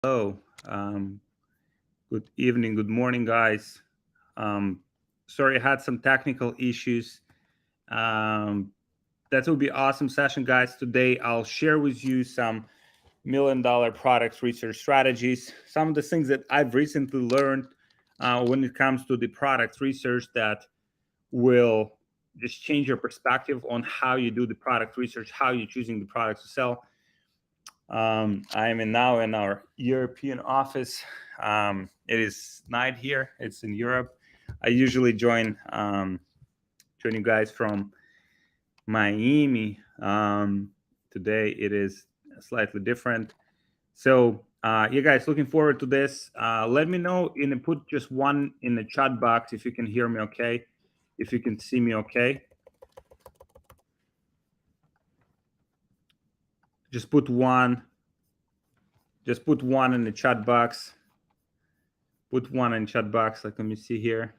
Hello. Good evening, good morning, guys. Sorry, I had some technical issues. Um, that will be awesome session, guys. Today, I'll share with you some $1 million products research strategies. Some of the things that I've recently learned when it comes to the product research that will just change your perspective on how you do the product research, how you're choosing the products to sell. I am now in our European office. It is night here. It's in Europe. I usually join you guys from Miami. Today it is slightly different. So, you guys, looking forward to this. Let me know put just one in the chat box if you can hear me okay, if you can see me okay. Just put one. Just put one in the chat box. Put one in chat box. Like, let me see here.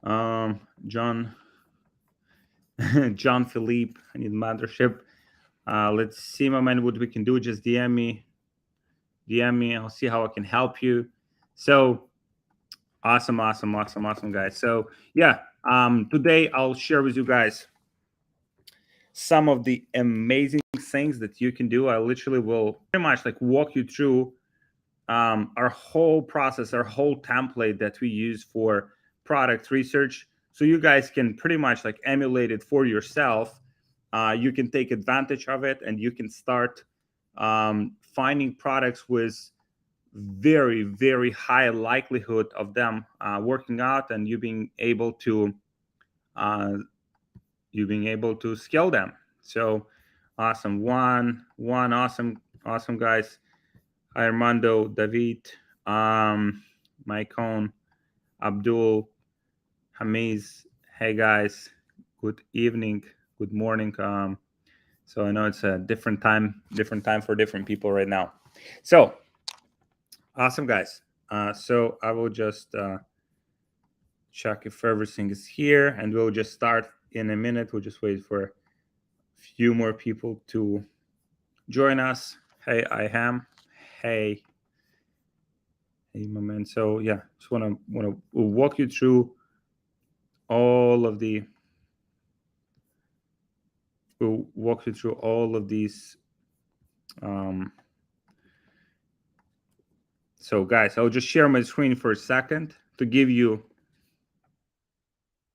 John, John Philippe, I need mentorship. Let's see, my man, what we can do. Just DM me. I'll see how I can help you. So awesome, guys. So yeah, today I'll share with you guys some of the amazing things that you can do. I literally will pretty much like walk you through our whole process, our whole template that we use for product research, so you guys can pretty much like emulate it for yourself. You can take advantage of it, and you can start finding products with very high likelihood of them working out, and uh, you being able to scale them. So awesome, one awesome guys. Hi, Armando, David, Maicon, Abdul, Hamiz. Hey guys, good evening, good morning. So I know it's a different time for different people right now. So awesome, guys. So I will just check if everything is here, and we'll just start in a minute. We'll just wait for a few more people to join us. Hey, I am. Hey, hey, my man. So yeah, just wanna walk you through all of the we'll walk you through all of these. um so guys, I'll just share my screen for a second to give you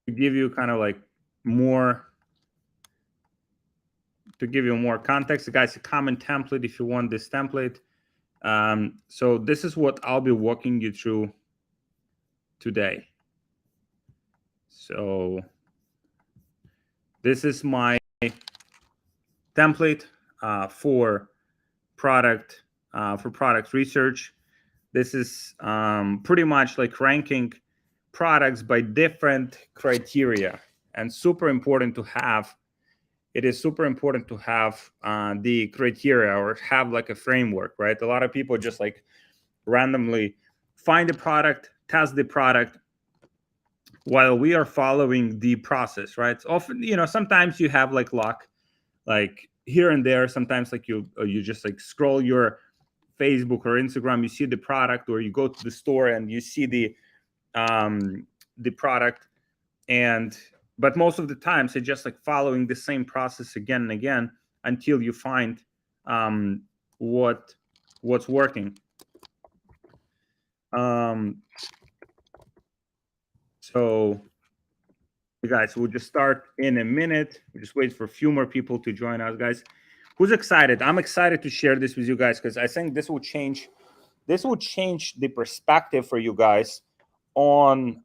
kind of like more to give you more context. Guys, a common template if you want this template. So this is what I'll be walking you through today. So this is my template for product research. This is pretty much like ranking products by different criteria, and super important to have. It is super important to have the criteria, or have like a framework, right? A lot of people just like randomly find a product, test the product, while we are following the process, right? Often, sometimes you have like luck, like here and there. Sometimes like you just like scroll your Facebook or Instagram, you see the product, or you go to the store and you see the product. And but most of the times it's just like following the same process again and again until you find um, what's working. Um, so guys, we'll just start in a minute. We just wait for a few more people to join us, guys. Who's excited? I'm excited to share this with you guys, because I think this will change the perspective for you guys on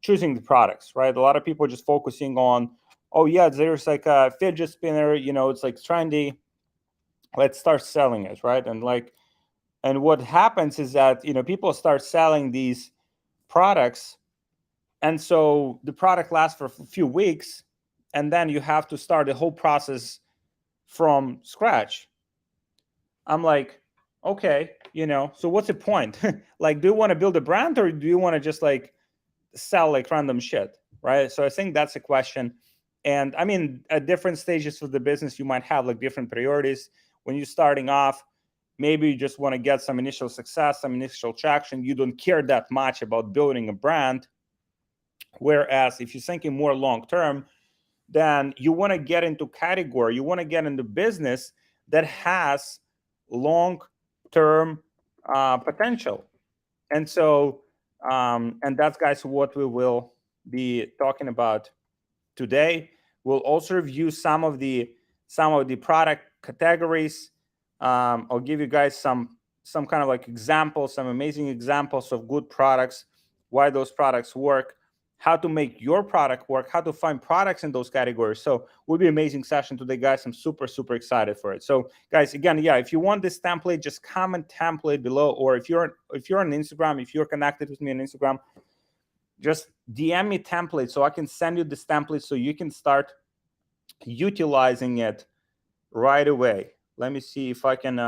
choosing the products, right? A lot of people are just focusing on, oh yeah, there's like a fidget spinner, it's like trendy, let's start selling it, right? And what happens is that people start selling these products, and so the product lasts for a few weeks, and then you have to start the whole process from scratch. I'm like, okay, so what's the point? Like, do you want to build a brand, or do you want to just like sell like random shit, right? So I think that's a question. And I mean, at different stages of the business, you might have like different priorities. When you're starting off, maybe you just want to get some initial success, some initial traction. You don't care that much about building a brand. Whereas if you're thinking more long term, then you want to get into category, you want to get into business that has long term potential. And so, and that's, guys, what we will be talking about today. We'll also review some of the product categories. I'll give you guys some kind of like examples, some amazing examples of good products, why those products work, how to make your product work, how to find products in those categories. So will be an amazing session today, guys. I'm super excited for it. So guys, again, yeah, if you want this template, just comment template below, or if you're on Instagram, if you're connected with me on Instagram, just DM me template so I can send you this template so you can start utilizing it right away. Let me see if I can,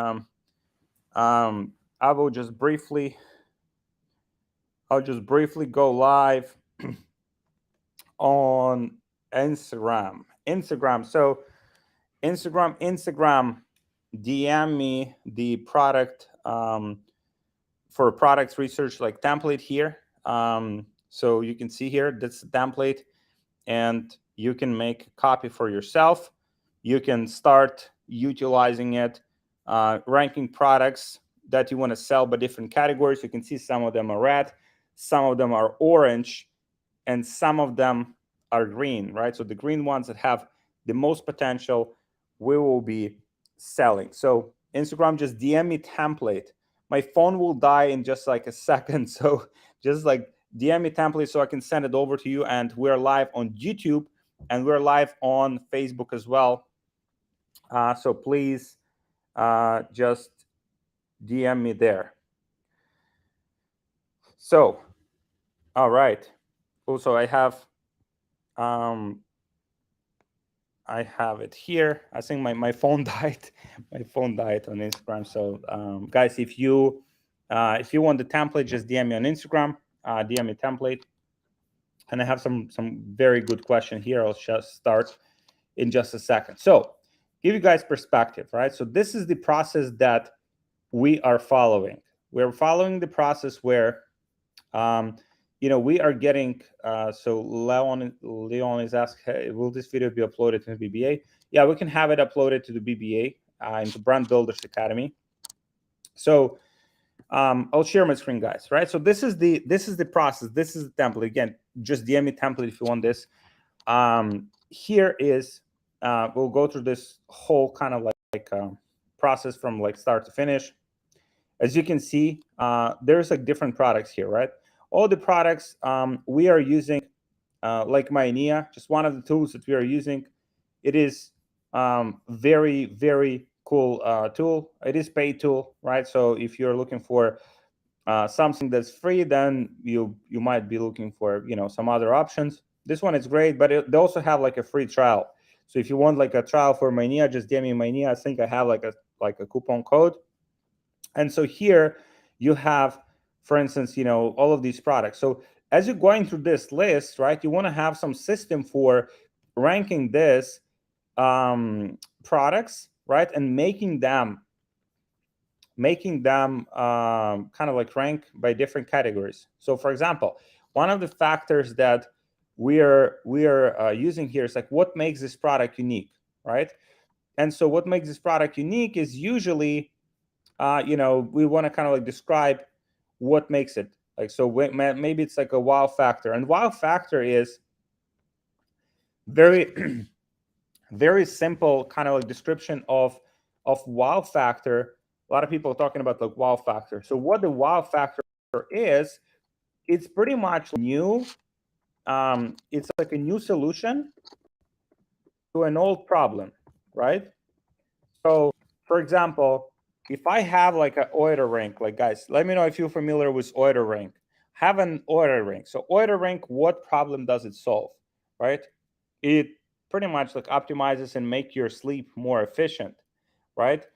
I will just briefly, I'll just briefly go live on Instagram. So Instagram, DM me the product for products research like template here. So you can see here, that's the template, and you can make a copy for yourself. You can start utilizing it, ranking products that you want to sell by different categories. You can see some of them are red, some of them are orange, and some of them are green, right? So the green ones that have the most potential, we will be selling. So Instagram, just DM me template. My phone will die in just like a second. So just like DM me template so I can send it over to you. And we're live on YouTube and we're live on Facebook as well. So please just DM me there. So, all right. Also, I have it here. I think my phone died. My phone died on Instagram. So guys, if you want the template, just DM me on Instagram. DM me template. And I have some very good question here. I'll just start in just a second. So give you guys perspective, right? So this is the process that we are following. We're following the process where we are getting, so Leon is asking, hey, will this video be uploaded to the BBA? Yeah, we can have it uploaded to the BBA, into Brand Builders Academy. So I'll share my screen, guys, right? So this is the process. This is the template. Again, just DM me template if you want this. Here is, we'll go through this whole kind of like process from like start to finish. As you can see, there's like different products here, right? All the products we are using, like Mynia, just one of the tools that we are using. It is very cool tool. It is paid tool, right? So if you're looking for something that's free, then you might be looking for some other options. This one is great, but they also have like a free trial. So if you want like a trial for Mynia, just DM me Mynia. I think I have like a coupon code. And so here you have, for instance, all of these products. So as you're going through this list, right, you want to have some system for ranking this products, right, and making them kind of like rank by different categories. So for example, one of the factors that we are using here is like what makes this product unique, right? And so what makes this product unique is usually we want to kind of like describe what makes it like, so maybe it's like a wow factor, and wow factor is very very simple kind of like description of wow factor. A lot of people are talking about like wow factor. So what the wow factor is, it's pretty much new. It's like a new solution to an old problem, right? So for example, if I have like an order rank, like guys, let me know if you're familiar with order rank. Have an order rank. So order rank, what problem does it solve, right? It pretty much like optimizes and make your sleep more efficient, right?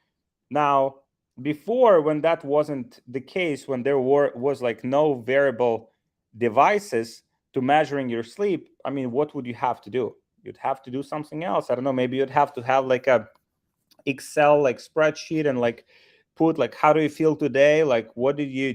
Now, before, when that wasn't the case, when there was like no variable devices to measuring your sleep, I mean, what would you have to do? You'd have to do something else. I don't know, maybe you'd have to have like a Excel like spreadsheet and like put like, how do you feel today? Like, what did you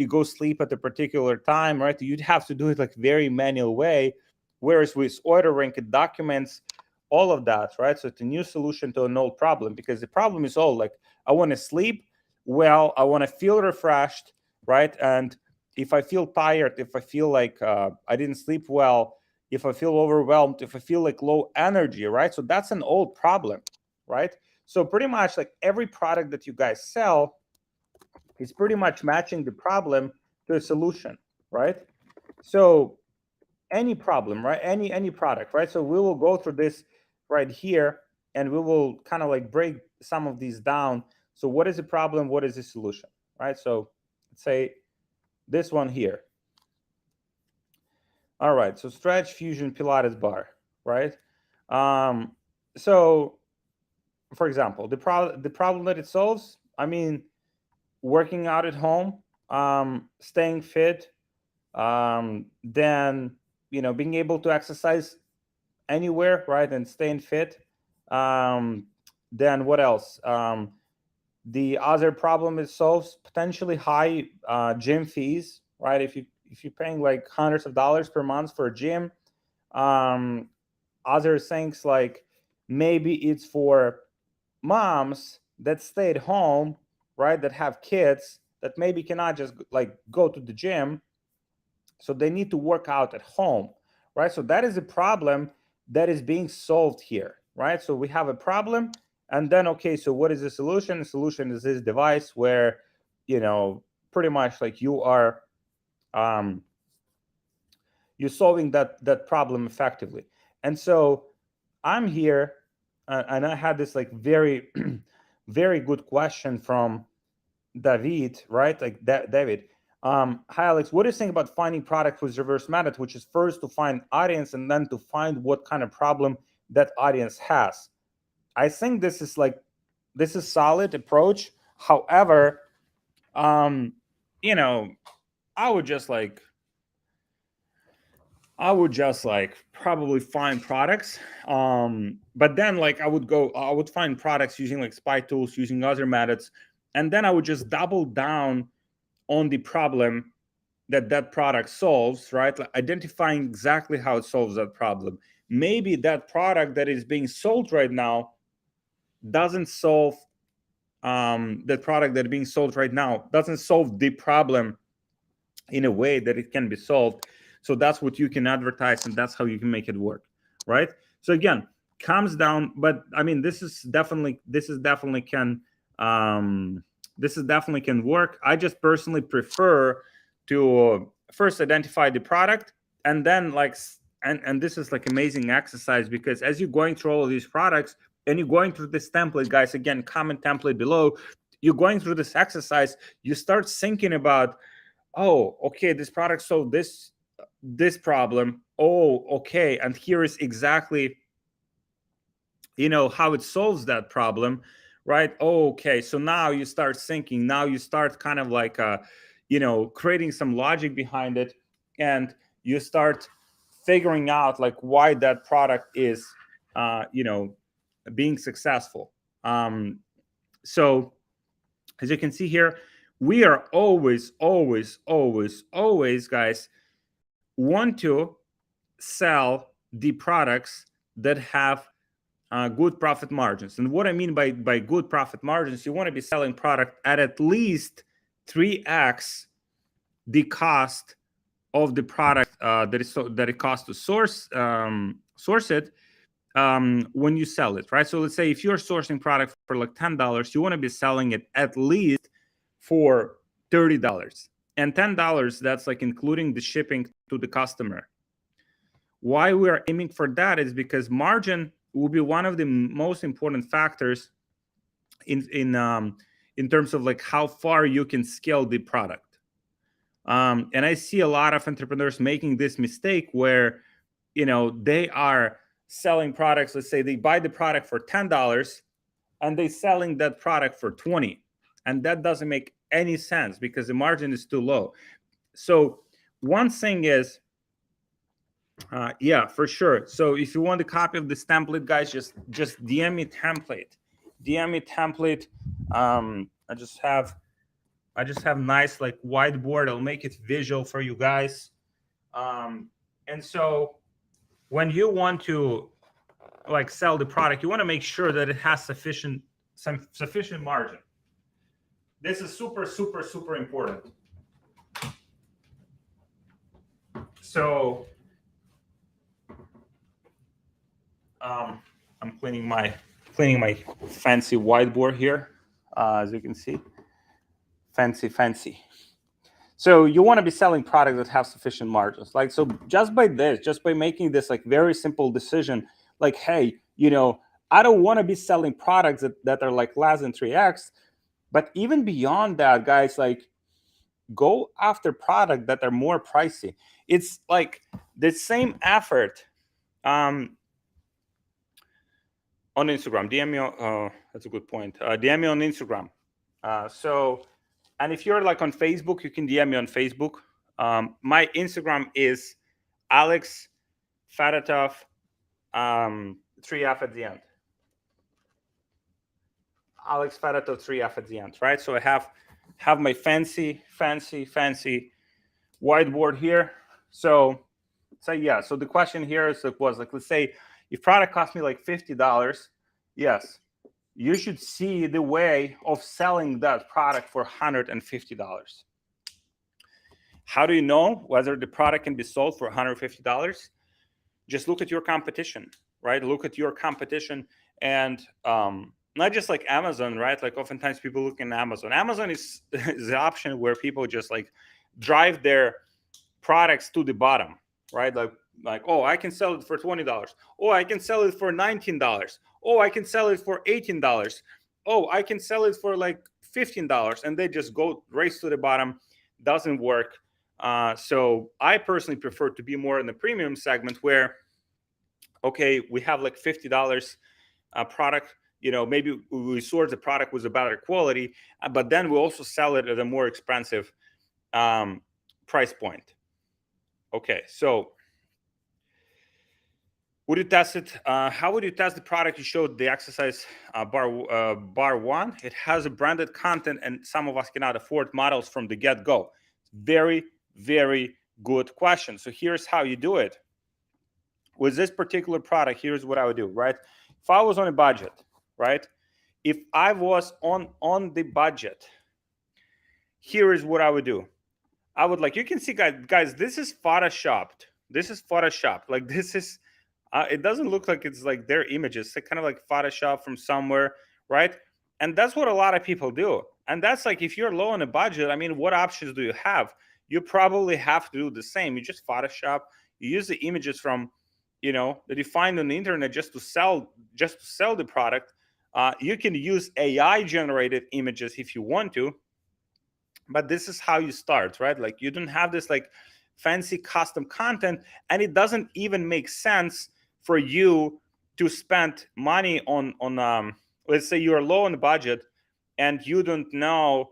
go sleep at a particular time, right? You'd have to do it like very manual way. Whereas with order ranked documents, all of that, right? So it's a new solution to an old problem, because the problem is old. Like, I want to sleep well, I want to feel refreshed, right? And if I feel tired, if I feel like I didn't sleep well, if I feel overwhelmed, if I feel like low energy, right? So that's an old problem, right? So pretty much like every product that you guys sell is pretty much matching the problem to a solution, right? So any problem, right? Any product, right? So we will go through this right here, and we will kind of like break some of these down. So what is the problem? What is the solution, right? So let's say this one here. All right, so stretch, fusion, Pilates bar, right? So for example, the problem that it solves, I mean, working out at home, staying fit, then being able to exercise anywhere, right, and staying fit. Then what else? The other problem it solves, potentially high gym fees, right? If you're paying like hundreds of dollars per month for a gym. Other things like maybe it's for moms that stay at home, right, that have kids that maybe cannot just like go to the gym, so they need to work out at home, right? So that is a problem that is being solved here, right? So we have a problem, and then okay, so what is the solution? The solution is this device where pretty much like you're solving that problem effectively. And so I'm here, and I had this like very very good question from David, right? Like David. Hi Alex, what do you think about finding product with reverse method, which is first to find audience and then to find what kind of problem that audience has? I think this is solid approach. However, um, you know, I would just like probably find products. But then like I would find products using like spy tools, using other methods, and then I would just double down on the problem that product solves, right? Like identifying exactly how it solves that problem. Maybe that product that is being sold right now doesn't solve that product that is being sold right now doesn't solve the problem in a way that it can be solved. So that's what you can advertise, and that's how you can make it work, right? So again, comes down, but I mean, this is definitely can work. I just personally prefer to first identify the product, and then like and this is like amazing exercise, because as you're going through all of these products and you're going through this template, guys, again, comment template below, you're going through this exercise, you start thinking about, oh, okay, this product solved this problem. Oh, okay, and here is exactly how it solves that problem, right? Oh, okay, so now you start thinking, now you start kind of like creating some logic behind it, and you start figuring out like why that product is being successful. So as you can see here, we are always guys want to sell the products that have good profit margins. And what I mean by good profit margins, you want to be selling product at least 3x the cost of the product that it costs to source it when you sell it, right? So let's say if you're sourcing product for like $10, you want to be selling it at least for $30. And $10, that's like including the shipping to the customer. Why we are aiming for that is because margin will be one of the most important factors in terms of like how far you can scale the product. And I see a lot of entrepreneurs making this mistake where they are selling products. Let's say they buy the product for $10 and they're selling that product for 20, and that doesn't make any sense because the margin is too low. So one thing is, yeah, for sure. So if you want a copy of this template, guys, just DM me template. I just have nice like whiteboard. I'll make it visual for you guys. And so when you want to like sell the product, you want to make sure that it has sufficient margin. This is super, super, super important. So I'm cleaning my fancy whiteboard here, as you can see. Fancy. So you want to be selling products that have sufficient margins. Like, so just by making this like very simple decision, like, hey, I don't want to be selling products that are like less than 3x. But even beyond that, guys, like, go after products that are more pricey. It's like the same effort on Instagram. DM me. That's a good point. DM me on Instagram. And if you're like on Facebook, you can DM me on Facebook. My Instagram is Alex Fedotov, 3F at the end. Alex Fedotov, 3F at the end, right? So I have my fancy whiteboard here. So yeah. So the question here was like, let's say if product cost me like $50, yes, you should see the way of selling that product for $150. How do you know whether the product can be sold for $150? Just look at your competition, right? Look at your competition, and not just like Amazon, right? Like oftentimes people look in Amazon. Amazon is the option where people just like drive their products to the bottom, right? Like, oh, I can sell it for $20. Oh, I can sell it for $19. Oh, I can sell it for $18. Oh, I can sell it for like $15. And they just go race to the bottom. Doesn't work. So I personally prefer to be more in the premium segment where, okay, we have like $50 product. Maybe we source the product with a better quality, but then we also sell it at a more expensive price point. Okay, so would you test it? How would you test the product? You showed the exercise bar one. It has a branded content, and some of us cannot afford models from the get-go. Very, very good question. So here's how you do it. With this particular product, here's what I would do, right? If I was on a budget, right? If I was on the budget, here is what I would do. I would like, you can see, guys, this is photoshopped. Like, this is, it doesn't look like it's like their images. It's kind of like Photoshop from somewhere, right? And that's what a lot of people do. And that's like, if you're low on a budget, I mean, what options do you have? You probably have to do the same. You just Photoshop. You use the images from, that you find on the internet just to sell the product. You can use AI generated images if you want to. But this is how you start, right? Like, you don't have this like fancy custom content, and it doesn't even make sense for you to spend money on let's say you're low on the budget and you don't know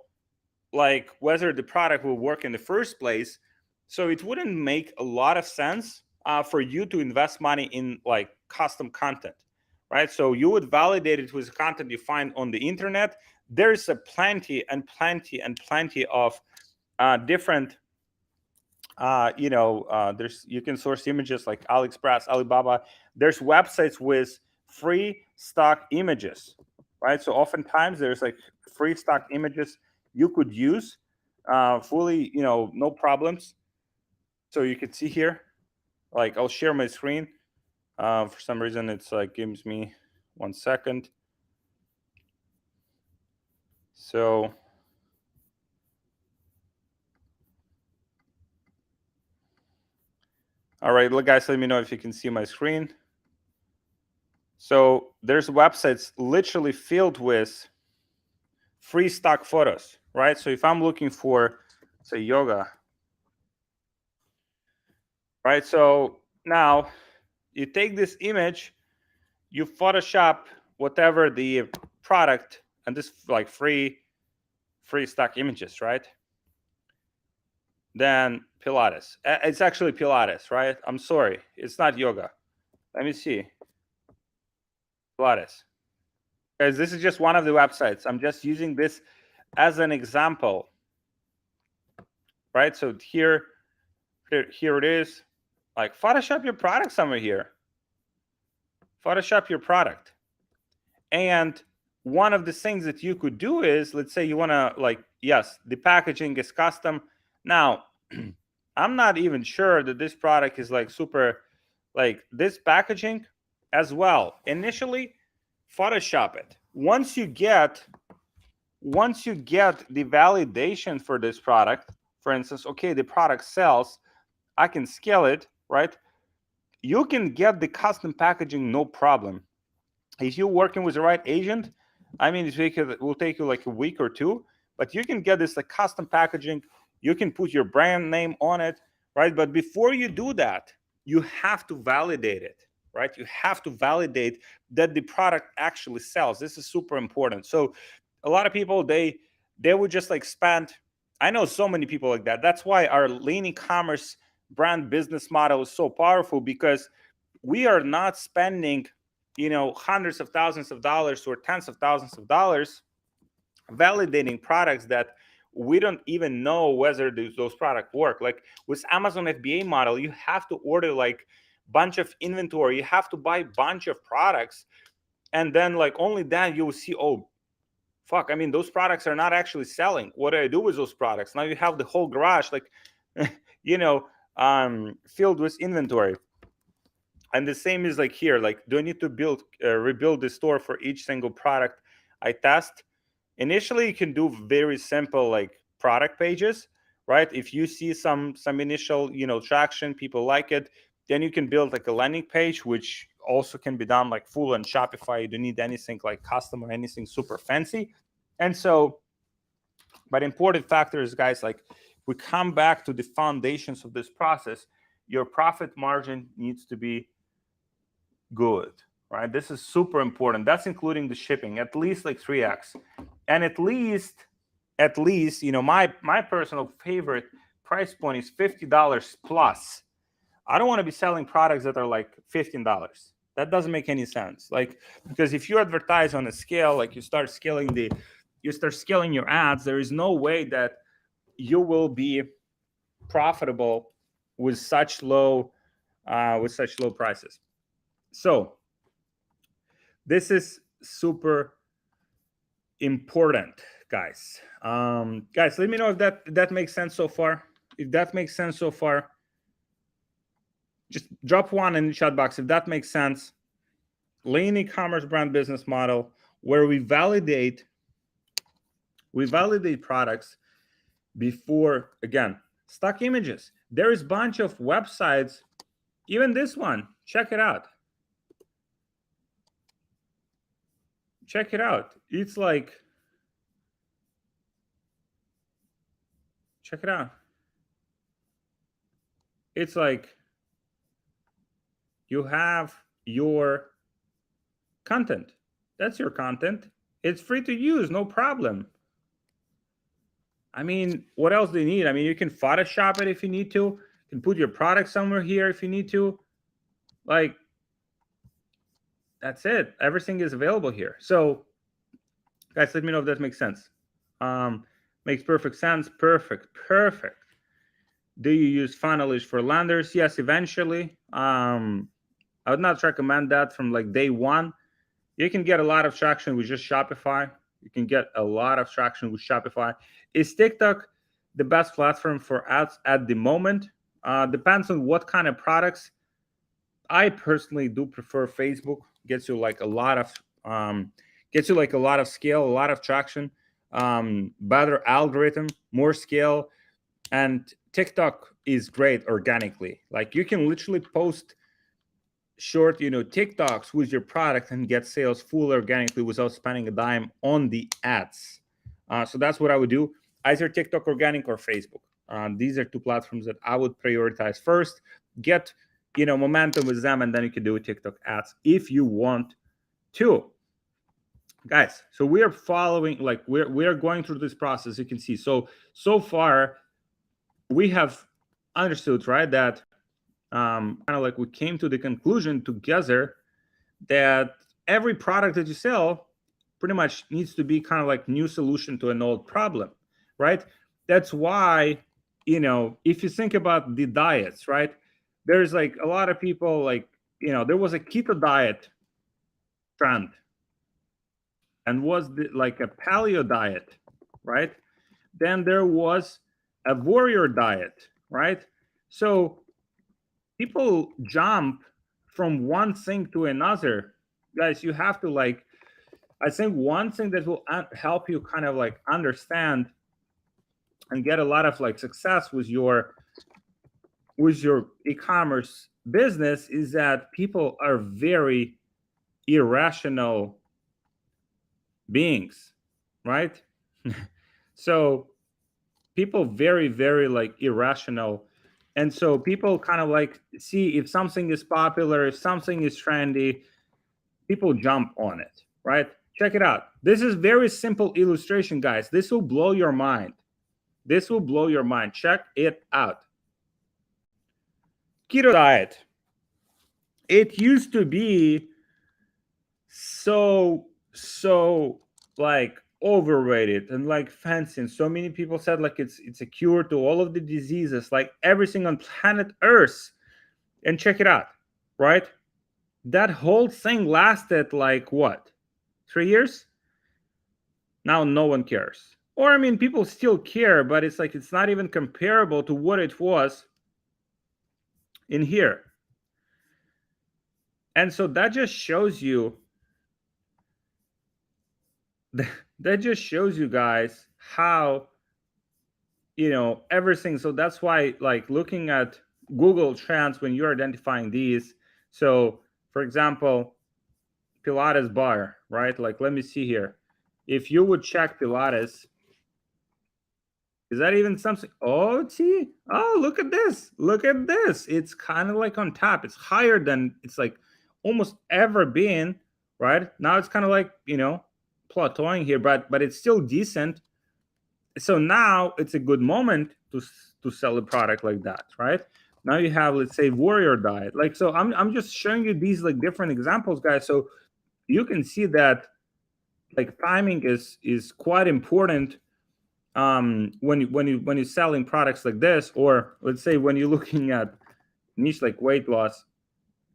like whether the product will work in the first place. So it wouldn't make a lot of sense for you to invest money in like custom content, right? So you would validate it with the content you find on the internet. There's a plenty of different you can source images like AliExpress, Alibaba. There's websites with free stock images, right? So oftentimes there's like free stock images you could use fully, no problems. So you can see here, like, I'll share my screen. For some reason it's like gives me 1 second. So all right, guys, let me know if you can see my screen. So there's websites literally filled with free stock photos, right? So if I'm looking for, say, yoga, right? So now you take this image, you Photoshop whatever the product, and this like free stock images, right? Then Pilates. It's actually Pilates, right? I'm sorry, it's not yoga. Let me see. Pilates. Guys, this is just one of the websites. I'm just using this as an example, right? So here it is. Like, Photoshop your product somewhere here. Photoshop your product. And one of the things that you could do is, let's say you want to, like, yes, the packaging is custom. Now, I'm not even sure that this product is like super, like this packaging as well. Initially, Photoshop it. Once you get the validation for this product, for instance, okay, the product sells, I can scale it, right? You can get the custom packaging, no problem. If you're working with the right agent, I mean, it will take you like a week or two, but you can get this like custom packaging. You can put your brand name on it, right? But before you do that, you have to validate it, right? You have to validate that the product actually sells. This is super important. So a lot of people, they would just like spend, I know so many people like that. That's why our lean e-commerce brand business model is so powerful, because we are not spending, hundreds of thousands of dollars or tens of thousands of dollars validating products that we don't even know whether those products work. Like with Amazon FBA model, you have to order like bunch of inventory, you have to buy bunch of products, and then like only then you will see, oh fuck, I mean, those products are not actually selling. What do I do with those products? Now you have the whole garage like filled with inventory. And the same is like here, like, do I need to rebuild the store for each single product I test? Initially, you can do very simple like product pages, right? If you see some initial, traction, people like it, then you can build like a landing page, which also can be done like full on Shopify. You don't need anything like custom or anything super fancy. And so, but important factor is, guys, like, we come back to the foundations of this process. Your profit margin needs to be good, right? This is super important. That's including the shipping, at least like 3x. And at least, my personal favorite price point is $50 plus. I don't want to be selling products that are like $15. That doesn't make any sense. Like, because if you advertise on a scale, like you start scaling your ads, there is no way that you will be profitable with such low prices. So this is super important, guys. Guys, let me know if that makes sense so far. If that makes sense so far, just drop one in the chat box if that makes sense. Lean e-commerce brand business model, where we validate products before, again, stock images. There is a bunch of websites, even this one, check it out. It's like, check it out. It's like, you have your content. That's your content. It's free to use, no problem. I mean, what else do you need? I mean, you can Photoshop it if you need to. You can put your product somewhere here if you need to. Like, that's it. Everything is available here. So, guys, let me know if that makes sense. Makes perfect sense. Perfect. Do you use Funnelish for landers? Yes, eventually. I would not recommend that from like day one. You can get a lot of traction with just Shopify. Is TikTok the best platform for ads at the moment? Depends on what kind of products. I personally do prefer Facebook. Gets you like a lot of scale, a lot of traction, better algorithm, more scale, and TikTok is great organically. Like, you can literally post short, TikToks with your product and get sales full organically without spending a dime on the ads. So that's what I would do, either TikTok organic or Facebook. These are two platforms that I would prioritize first. Get momentum with them, and then you can do TikTok ads if you want to. Guys, so we are following, like, we are going through this process. You can see, so far we have understood, right, that kind of like we came to the conclusion together that every product that you sell pretty much needs to be kind of like new solution to an old problem, right? That's why, if you think about the diets, right? There's like a lot of people like, there was a keto diet trend, and was like a paleo diet, right? Then there was a warrior diet, right? So people jump from one thing to another. Guys, you have to like, I think one thing that will help you kind of like understand and get a lot of like success with your e-commerce business is that people are very irrational beings, right? So people very, very like irrational, and so people kind of like see if something is popular, if something is trendy, people jump on it, right? Check it out. This is very simple illustration, guys. This will blow your mind. This will blow your mind. Check it out. Keto diet. It used to be so like overrated and like fancy, and so many people said like it's a cure to all of the diseases, like everything on planet Earth. And check it out, right? That whole thing lasted like what, 3 years? Now no one cares, or I mean people still care, but it's like it's not even comparable to what it was in here. And so that just shows you that just shows you guys how everything. So that's why like looking at Google Trends when you're identifying these. So for example, Pilates bar, right? Like let me see here. If you would check Pilates, is that even something? Oh, see, oh, look at this, look at this. It's kind of like on top, it's higher than it's like almost ever been, right? Now it's kind of like plateauing here, but it's still decent. So now it's a good moment to sell a product like that, right? Now you have, let's say, warrior diet. Like, so I'm just showing you these like different examples, guys, so you can see that like timing is quite important when you're selling products like this, or let's say when you're looking at niche like weight loss.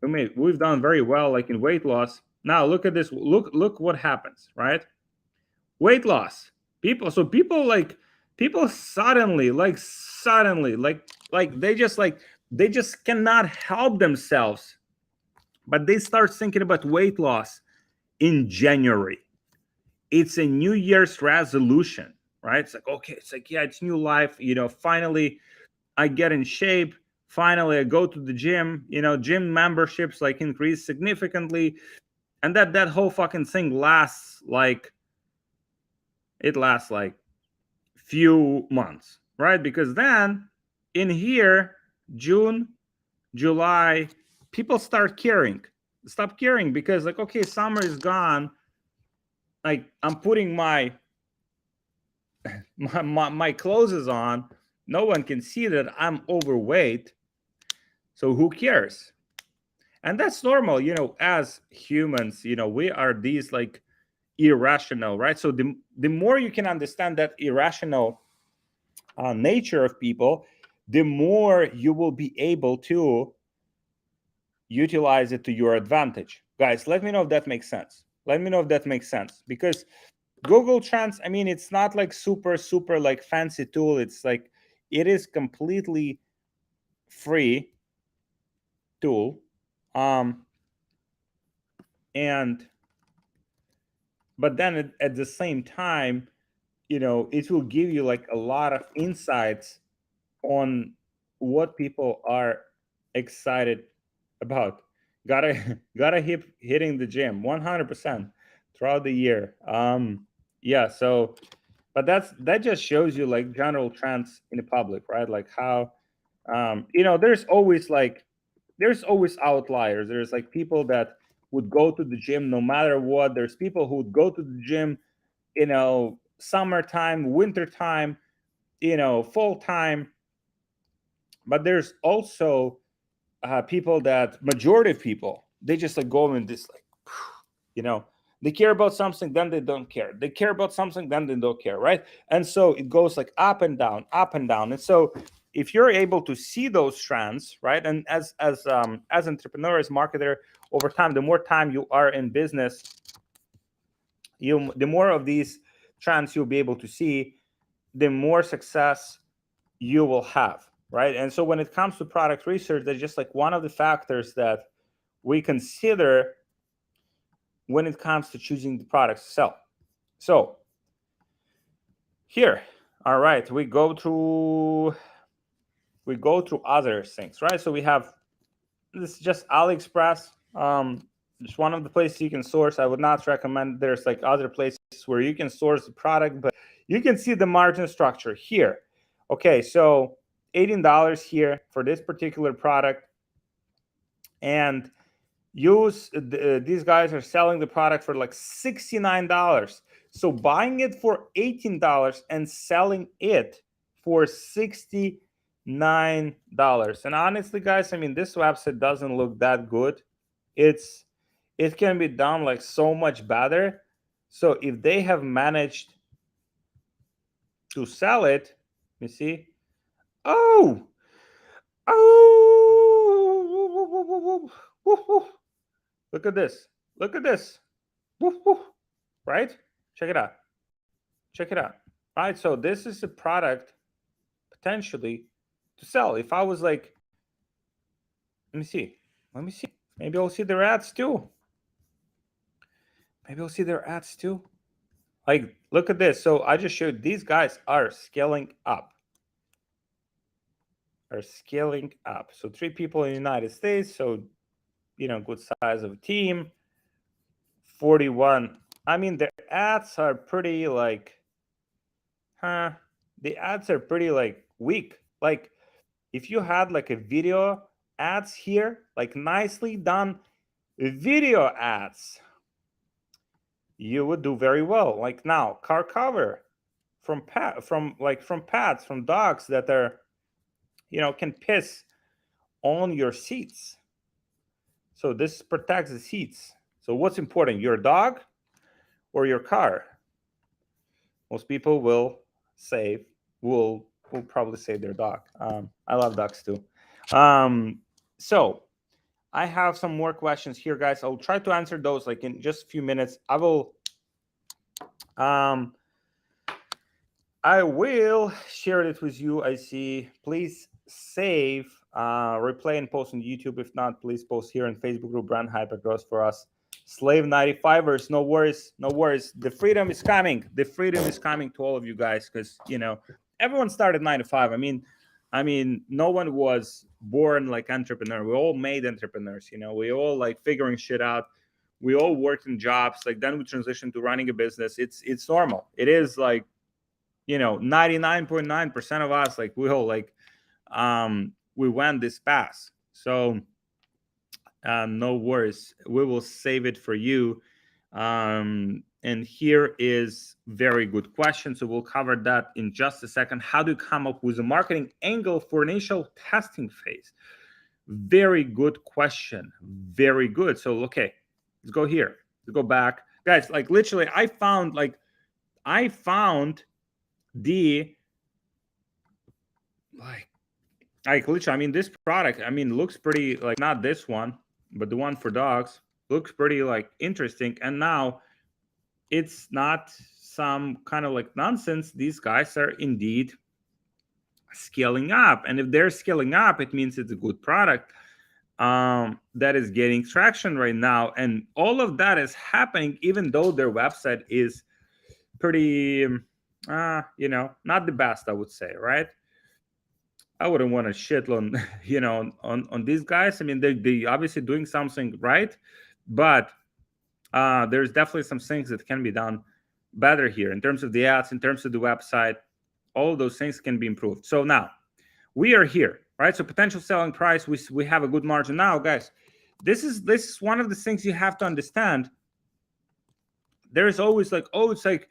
We've done very well like in weight loss. Now look at this, look what happens, right? Weight loss. People suddenly they just cannot help themselves, but they start thinking about weight loss in January. It's a New Year's resolution, right? It's like, okay, it's like, yeah, it's new life, finally I get in shape, finally I go to the gym, gym memberships like increase significantly, and that whole fucking thing lasts like few months, right? Because then in here, June, July, people stop caring, because like, okay, summer is gone. Like I'm putting my clothes on. No one can see that I'm overweight. So who cares? And that's normal, as humans, we are these like irrational, right? So the more you can understand that irrational nature of people, the more you will be able to utilize it to your advantage. Guys, let me know if that makes sense. Let me know if that makes sense, because Google Trends, I mean, it's not like super like fancy tool. It's like, it is completely free tool. And but then at the same time, it will give you like a lot of insights on what people are excited about. Gotta hitting the gym 100% throughout the year. Yeah, so but that just shows you like general trends in the public, right? Like how there's always outliers. There's like people that would go to the gym no matter what. There's people who would go to the gym, summertime, wintertime, fall time. But there's also majority of people, they just like go in this like, you know, They care about something, then they don't care. They care about something, then they don't care, right? And so it goes like up and down, up and down. And so if you're able to see those trends, right, and as entrepreneur, as marketer, over time, the more time you are in business, the more of these trends you'll be able to see, the more success you will have, right? And so when it comes to product research, that's just like one of the factors that we consider when it comes to choosing the products to sell. So here, all right, we go through other things, right? So we have, this is just AliExpress. Just one of the places you can source. I would not recommend, there's like other places where you can source the product, but you can see the margin structure here. Okay, so $18 here for this particular product, and these guys are selling the product for like $69. So buying it for $18 and selling it for $69. And honestly, guys, I mean, this website doesn't look that good. It can be done like so much better. So if they have managed to sell it, you see, oh, look at this. Look at this. Right? Check it out. Check it out. Right? So this is a product potentially to sell. If I was like, let me see. Let me see. Maybe I'll see their ads too. Maybe I'll see their ads too. Like, look at this. So I just showed these guys are scaling up. Are scaling up. So 3 people in the United States. So, you know, good size of a team. 41. I mean, the ads are pretty like, the ads are pretty like weak. Like, if you had like a video ads here, like nicely done video ads, you would do very well. Like now, car cover from pets, from dogs that are, you know, can piss on your seats. So this protects the seats. So what's important, your dog or your car? Most people will probably save their dog. I love dogs too. So I have some more questions here, guys. I'll try to answer those like in just a few minutes. I will share it with you. I see. Please save, replay, and post on YouTube. If not, please post here in Facebook group Brand Hypergrowth for us. Slave 95ers, no worries, no worries. The freedom is coming. The freedom is coming to all of you guys, because, you know, everyone started 9 to 5. I mean, no one was born like entrepreneur. We all made entrepreneurs. You know, we all like figuring shit out. We all worked in jobs. Like then we transitioned to running a business. It's normal. It is like, you know, 99.9% of us, like we all like, we went this path. So no worries, we will save it for you. And here is very good question. So we'll cover that in just a second. How do you come up with a marketing angle for initial testing phase? Very good question. Very good. So, okay, let's go here. Let's go back. Guys, like literally, I found the like literally, I mean, this product, I mean, looks pretty like, not this one, but the one for dogs looks pretty like interesting. And now it's not some kind of like nonsense. These guys are indeed scaling up. And if they're scaling up, it means it's a good product that is getting traction right now. And all of that is happening even though their website is pretty, you know, not the best, I would say, right? I wouldn't want to shit on, you know, on these guys. I mean, they obviously doing something right, but there's definitely some things that can be done better here in terms of the ads, in terms of the website. All of those things can be improved. So now we are here, right? So potential selling price, we have a good margin now, guys. This is one of the things you have to understand. There is always like, oh, it's like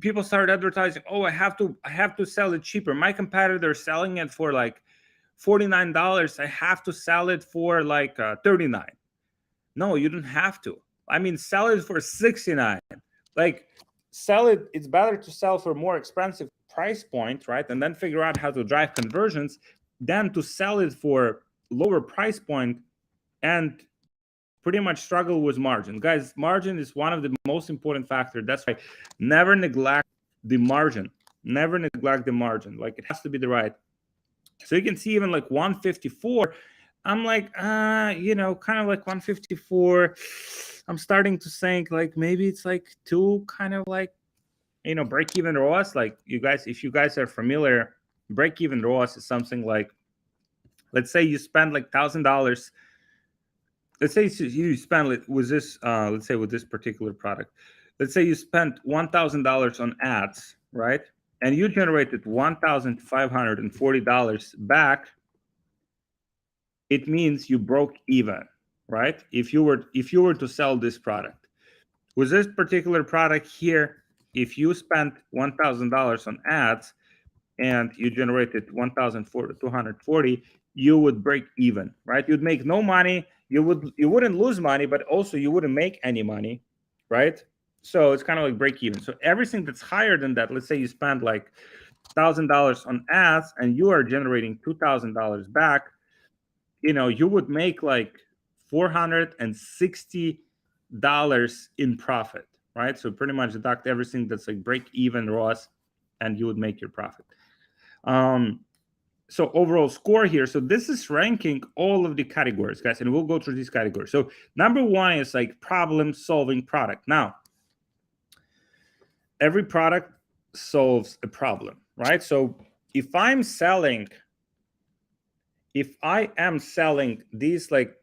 people start advertising, oh, I have to sell it cheaper. My competitor is selling it for like $49. I have to sell it for like $39. No, you don't have to. I mean, sell it for 69. Like, sell it. It's better to sell for more expensive price point, right? And then figure out how to drive conversions than to sell it for lower price point and pretty much struggle with margin. Guys, margin is one of the most important factors. That's why never neglect the margin. Never neglect the margin. Like, it has to be the right. So you can see even like 154, I'm like, kind of like 154. I'm starting to think like maybe it's like two kind of like, break even ROAS. Like, you guys, if you guys are familiar, break even ROAS is something like, let's say you spend like $1,000. Let's say you spend with this, let's say with this particular product, let's say you spent $1,000 on ads, right? And you generated $1,540 back. It means you broke even, right? If you were to sell this product. With this particular product here, if you spent $1,000 on ads and you generated 1,240, you would break even, right? You'd make no money. You wouldn't lose money, but also you wouldn't make any money, right? So it's kind of like break even. So everything that's higher than that, let's say you spend like $1,000 on ads and you are generating $2,000 back, you would make like $460 in profit, right? So pretty much deduct everything that's like break even ROAS, and you would make your profit. So overall score here. So this is ranking all of the categories, guys, and we'll go through these categories. So number one is like problem solving product. Now, every product solves a problem, right? So if I am selling these like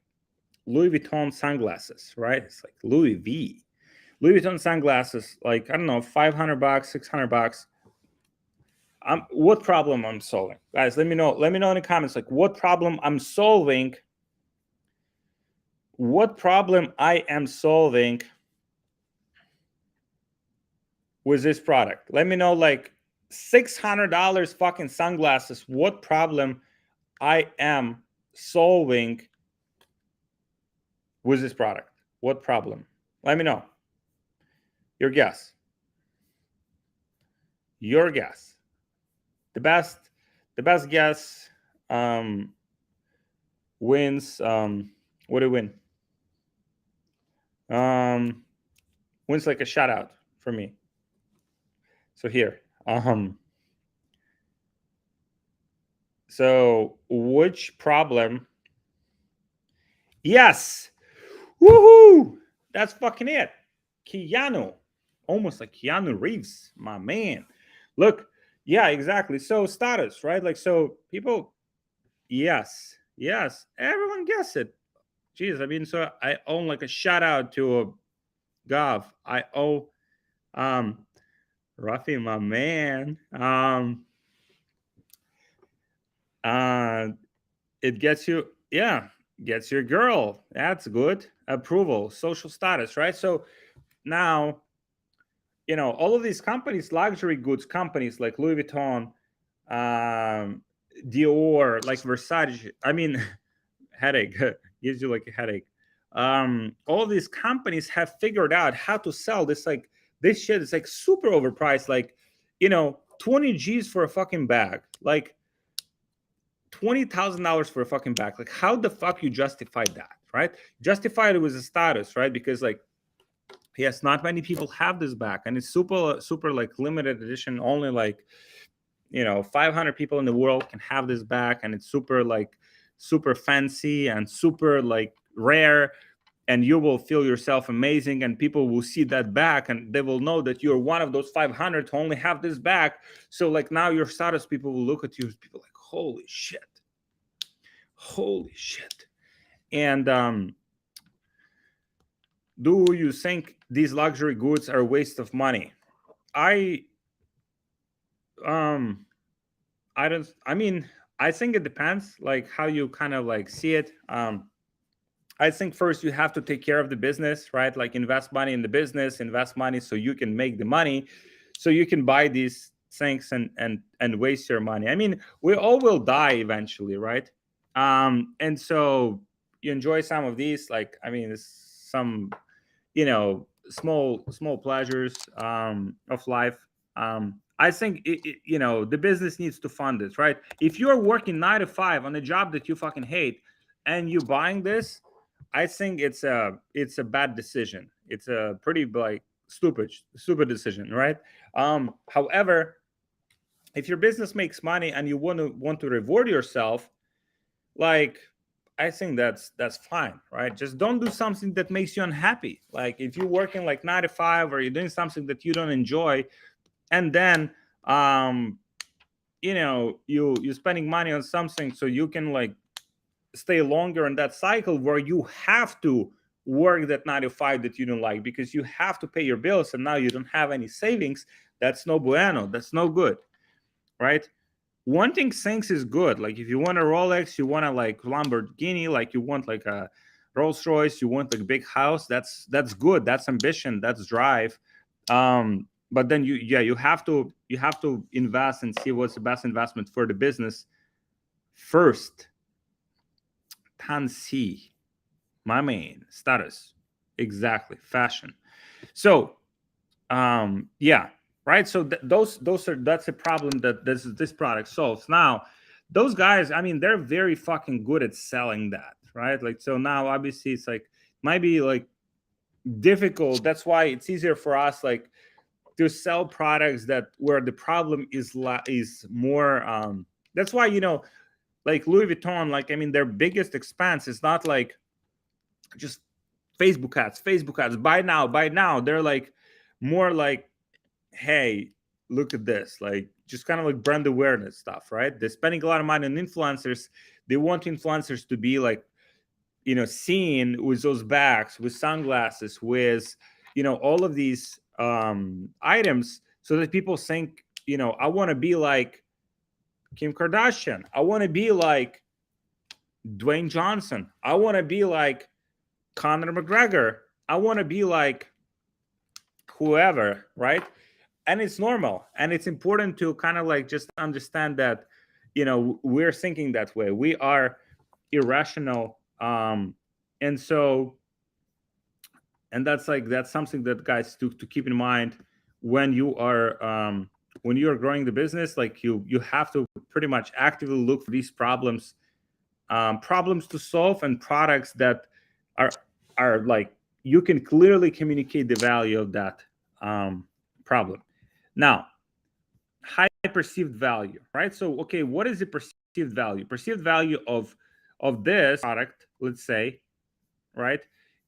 Louis Vuitton sunglasses, right? It's like Louis Vuitton sunglasses, like, I don't know, $500, $600. What problem I'm solving, guys? Let me know in the comments, like, what problem I'm solving. What problem I am solving with this product? Let me know, like, $600 fucking sunglasses. What problem I am solving with this product? What problem? Let me know. Your guess. The best guess wins. What do you win? Wins like a shout out for me. So here. So which problem? Yes. Woohoo! That's fucking it. Keanu. Almost like Keanu Reeves, my man. Look, yeah, exactly. So status, right? Like, so people, yes, everyone gets it. Jeez, I mean, so I owe like a shout out to Gov. I owe Rafi, my man. It gets you, gets your girl. That's good. Approval, social status, right? So now, all of these companies, luxury goods companies like Louis Vuitton, Dior, like Versace, I mean, headache, gives you like a headache. All these companies have figured out how to sell this, like, this shit is like super overpriced, like, 20 G's for a fucking bag, like $20,000 for a fucking bag. Like, how the fuck you justify that, right? Justify it with a status, right? Because, like, yes, not many people have this bag, and it's super like limited edition. Only like 500 people in the world can have this bag, and it's super fancy and super like rare, and you will feel yourself amazing, and people will see that bag and they will know that you're one of those 500 to only have this bag. So like now your status, people will look at you, people like, holy shit. And do you think these luxury goods are a waste of money? I think it depends, like, how you kind of like see it. I think first you have to take care of the business, right? Like, invest money in the business, invest money so you can make the money, so you can buy these things and waste your money. I mean, we all will die eventually, right? And so you enjoy some of these, like, I mean, some small pleasures of life. I think the business needs to fund this, right? If you're working 9 to 5 on a job that you fucking hate and you buying this, I think it's a bad decision. It's a pretty like stupid decision, right? However, if your business makes money and you want to reward yourself, like, I think that's fine, right? Just don't do something that makes you unhappy. Like if you're working like 9 to 5 or you're doing something that you don't enjoy, and then you're spending money on something so you can like stay longer in that cycle where you have to work that 9 to 5 that you don't like because you have to pay your bills and now you don't have any savings. That's no bueno. That's no good, right? Wanting things is good. Like if you want a Rolex, you want a like Lamborghini, like you want like a Rolls Royce, you want like a big house. That's good. That's ambition. That's drive. But then you have to invest and see what's the best investment for the business first. Tansi, my man, status, exactly, fashion. So yeah, right. So that's a problem that this product solves. Now those guys, I mean, they're very fucking good at selling that, right? Like, so now obviously it's like might be like difficult. That's why it's easier for us like to sell products that where the problem is more that's why like Louis Vuitton, like, I mean, their biggest expense is not like just Facebook ads, buy now. They're like more like, hey, look at this, like just kind of like brand awareness stuff, right? They're spending a lot of money on influencers. They want influencers to be like, seen with those bags, with sunglasses, with all of these items, so that people think, I want to be like Kim Kardashian, I want to be like Dwayne Johnson, I want to be like Conor McGregor, I want to be like whoever, right? And it's normal, and it's important to kind of like just understand that we're thinking that way. We are irrational, and so, and that's something that guys to keep in mind when you are growing the business. Like you have to pretty much actively look for these problems to solve, and products that are like you can clearly communicate the value of that problem. Now, high perceived value, right? So, okay, what is the perceived value? Perceived value of this product, let's say, right,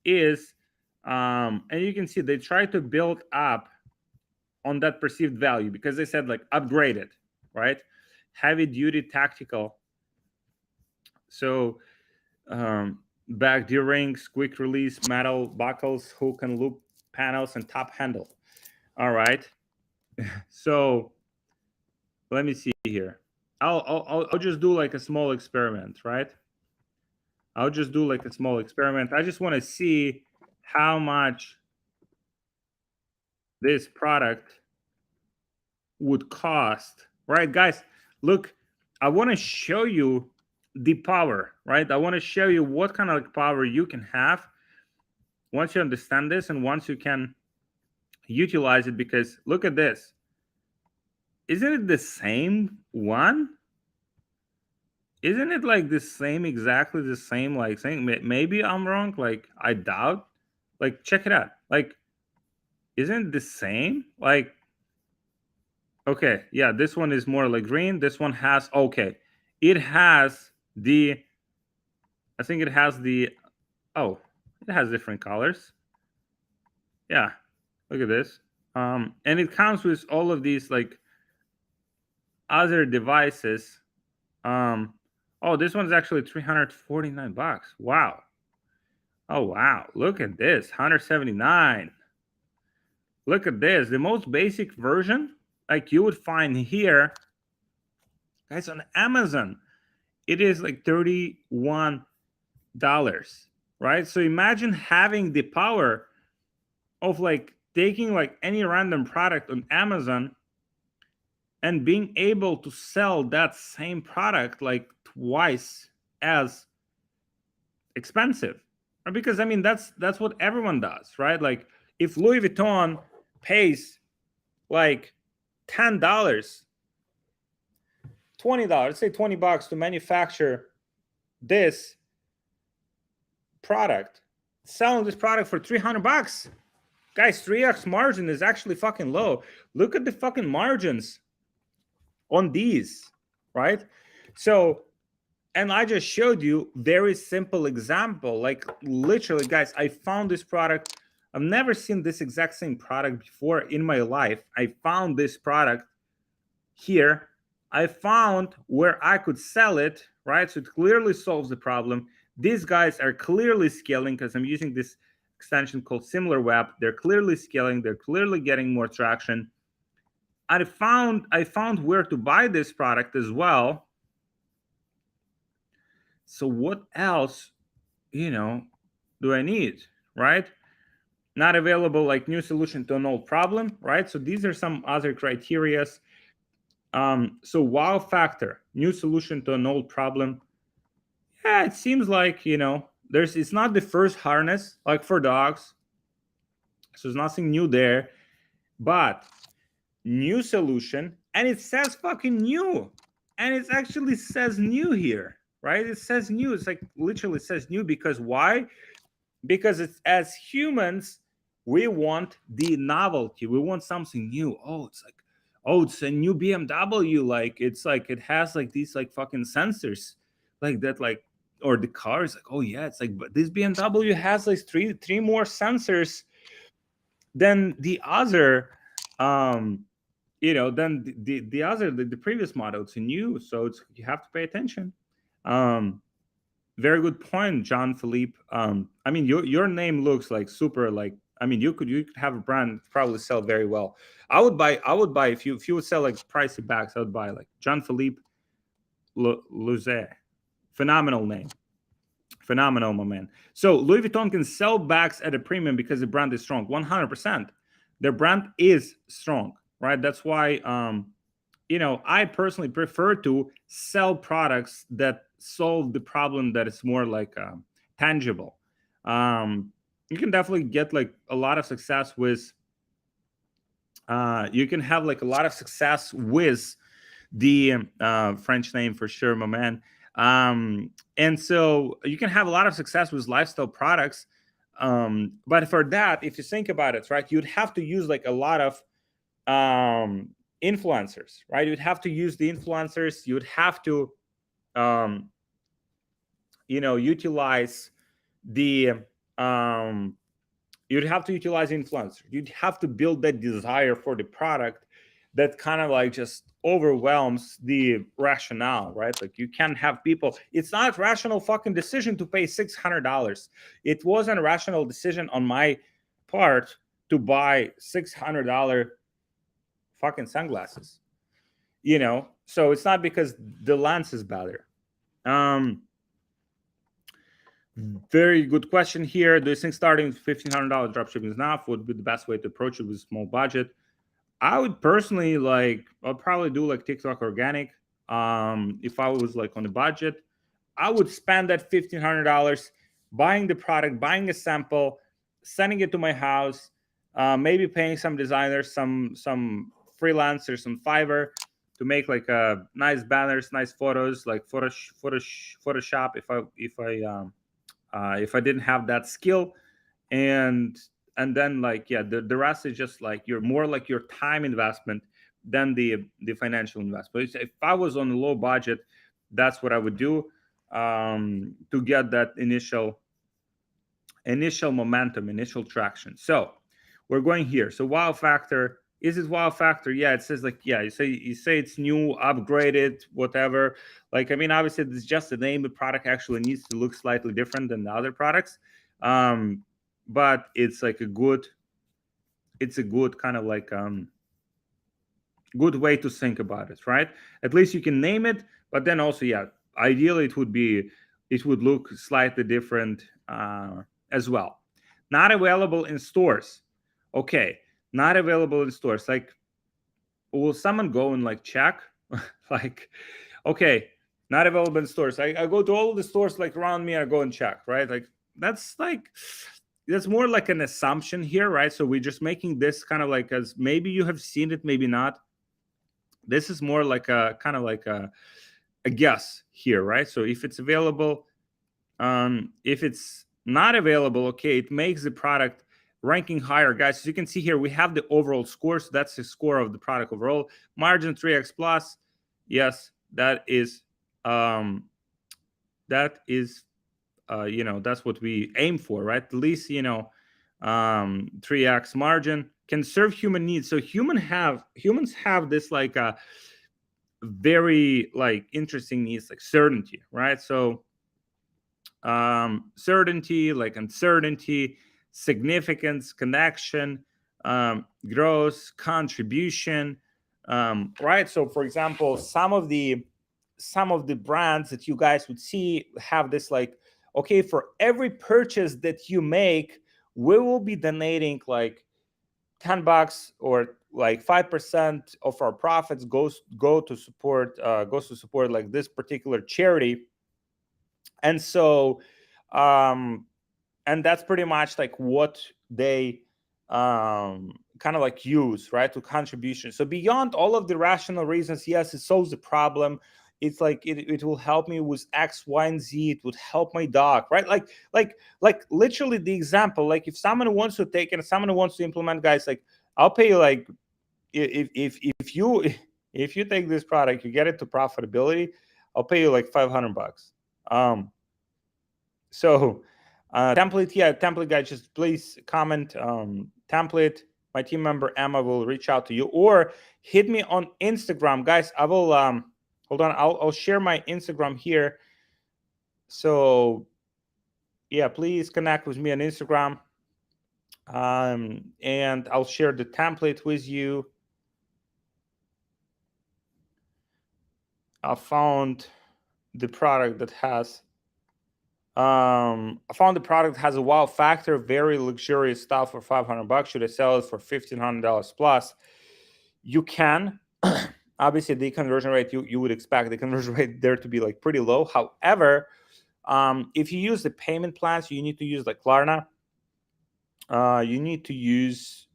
is and you can see they try to build up on that perceived value because they said like upgrade it, right? Heavy duty tactical. So back D rings, quick release metal buckles, hook and loop panels, and top handle. All right. So let me see here. I'll just do like a small experiment, right? I'll just do like a small experiment. I just want to see how much this product would cost, right, guys? Look, I want to show you the power, right? I want to show you what kind of like power you can have once you understand this and once you can utilize it. Because look at this. Isn't it the same one? Isn't it like the same, exactly the same, like saying maybe I'm wrong, like I doubt. Like check it out. Like, isn't it the same? Like, okay, yeah, this one is more like green. This one has, okay, it has the, I think it has the, oh, it has different colors. Yeah, look at this. And it comes with all of these like other devices. Oh, this one's actually $349. Wow. Oh wow, look at this, 179. Look at this, the most basic version like you would find here, guys, on Amazon. It is like $31, right? So imagine having the power of like taking like any random product on Amazon and being able to sell that same product like twice as expensive. Because I mean that's what everyone does, right? Like if Louis Vuitton pays like $10, $20, say $20 to manufacture this product, selling this product for $300, guys, 3x margin is actually fucking low. Look at the fucking margins on these, right? So, and I just showed you very simple example. Like literally, guys, I found this product. I've never seen this exact same product before in my life. I found this product here. I found where I could sell it, right? So it clearly solves the problem. These guys are clearly scaling because I'm using this extension called SimilarWeb. They're clearly scaling. They're clearly getting more traction. I found where to buy this product as well. So what else, do I need, right? Not available, like new solution to an old problem, right? So these are some other criterias. So wow factor, new solution to an old problem. Yeah, it seems like, it's not the first harness like for dogs. So there's nothing new there, but new solution, and it says fucking new. And it actually says new here, right? It says new. It's like literally says new because why? Because it's as humans, we want the novelty. We want something new. Oh, it's a new BMW. Like it has like these like fucking sensors, like that, like, or the car is like, oh yeah, it's like, but this BMW has like three more sensors than the other, than the other the previous model. It's a new, so you have to pay attention. Very good point, John Philippe. I mean, your name looks like super. Like, I mean, you could have a brand probably sell very well. I would buy if you would sell like pricey bags. I would buy like John Philippe Louzet. Phenomenal name, phenomenal, my man. So Louis Vuitton can sell bags at a premium because the brand is strong. 100%, their brand is strong, right? That's why I personally prefer to sell products that solve the problem that is more like tangible. You can definitely get like a lot of success with. You can have like a lot of success with the French name for sure, my man. And so you can have a lot of success with lifestyle products. But for that, if you think about it, right, you'd have to use like a lot of influencers, right? You'd have to use the influencers. You'd have to utilize the you'd have to utilize influencers. You'd have to build that desire for the product that kind of like just overwhelms the rationale, right? Like you can't have people. It's not a rational fucking decision to pay $600. It wasn't a rational decision on my part to buy $600 fucking sunglasses. So it's not because the lens is better. Very good question here. Do you think starting with $1,500 dropshipping is enough? Would be the best way to approach it with a small budget? I would personally I'll probably do like TikTok organic. If I was like on a budget, I would spend that $1,500 buying the product, buying a sample, sending it to my house, maybe paying some designers, some freelancers, some Fiverr to make like nice banners, nice photos, like Photoshop. If I didn't have that skill, and then like the rest is just like you're more like your time investment than the financial investment. If I was on a low budget, that's what I would do to get that initial momentum, initial traction. So we're going here. So wow factor. Is it wow factor? Yeah, it says like, yeah, you say it's new, upgraded, whatever. Like, I mean, obviously it's just the name. The product actually needs to look slightly different than the other products. But it's like a good kind of like good way to think about it, right? At least you can name it, but then also, yeah, ideally it would look slightly different as well. Not available in stores. Okay, not available in stores. Like, will someone go and like check? Like, okay, not available in stores. I go to all the stores like around me. I go and check, right? Like, that's like that's more like an assumption here, right? So we're just making this kind of like, as maybe you have seen it, maybe not. This is more like a kind of like a guess here, right? So if it's available, if it's not available, okay, it makes the product ranking higher, guys. As you can see here, we have the overall score, so that's the score of the product overall. Margin 3x plus, yes, that is that's what we aim for, right? At least 3x margin can serve human needs. So humans have this like a very like interesting needs, like certainty, right? So certainty, like uncertainty, significance, connection, growth, contribution, right? So for example, some of the brands that you guys would see have this like, okay, for every purchase that you make, we will be donating like $10 or like 5% of our profits goes to support like this particular charity. And so and that's pretty much like what they kind of like use, right, to contribution. So beyond all of the rational reasons, yes, it solves the problem. It's like it will help me with X, Y, and Z. It would help my dog, right? Like literally the example, like if someone wants to take and someone wants to implement, guys, like I'll pay you like if you if you take this product, you get it to profitability, I'll pay you like $500. So template guys, just please comment template. My team member Emma will reach out to you, or hit me on Instagram, guys. I will hold on, I'll share my Instagram here. So yeah, please connect with me on Instagram, and I'll share the template with you. I found the product that has a wow factor, very luxurious stuff for $500. Should I sell it for $1,500 plus? You can. Obviously, the conversion rate, you would expect the conversion rate there to be like pretty low. However, if you use the payment plans, you need to use like Klarna. You need to use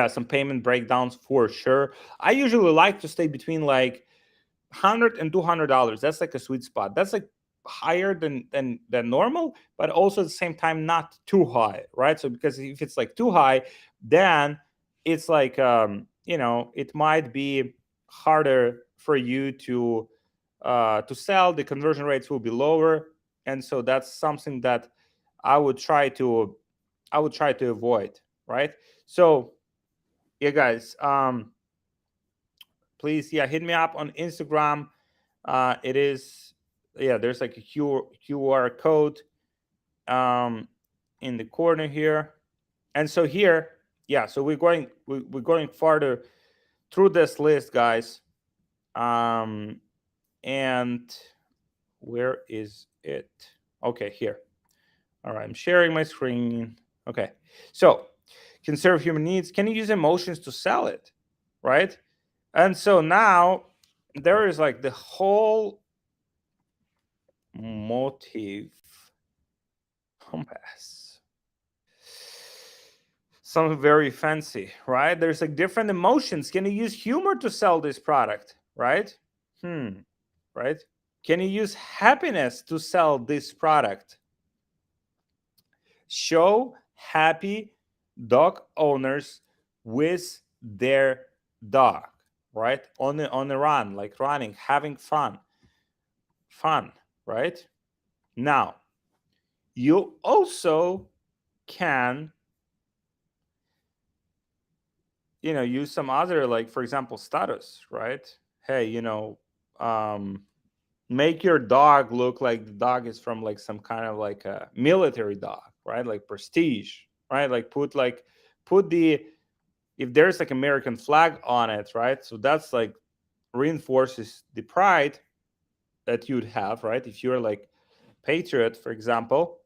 some payment breakdowns for sure. I usually like to stay between like $100 and $200. That's like a sweet spot. That's like higher than normal, but also at the same time not too high, right? So because if it's like too high, then it's like it might be harder for you to sell. The conversion rates will be lower, and so that's something that I would try to avoid, right? So yeah, guys, please hit me up on Instagram. It is there's like a QR code in the corner here. And so here, so we're going farther through this list, guys. And where is it? Okay, here. All right, I'm sharing my screen. Okay, so conserve human needs. Can you use emotions to sell it, right? And so now there is like the whole motive compass. Something very fancy, right? There's like different emotions. Can you use humor to sell this product, right? Right? Can you use happiness to sell this product? Show happy dog owners with their dog, right? On the run, like running, having fun, right? Now, you also can use some other, like for example, status, right? Hey, make your dog look like the dog is from like some kind of like a military dog, right? Like prestige, right? Like put the if there's like American flag on it, right? So that's like reinforces the pride that you'd have, right? If you're like patriot, for example,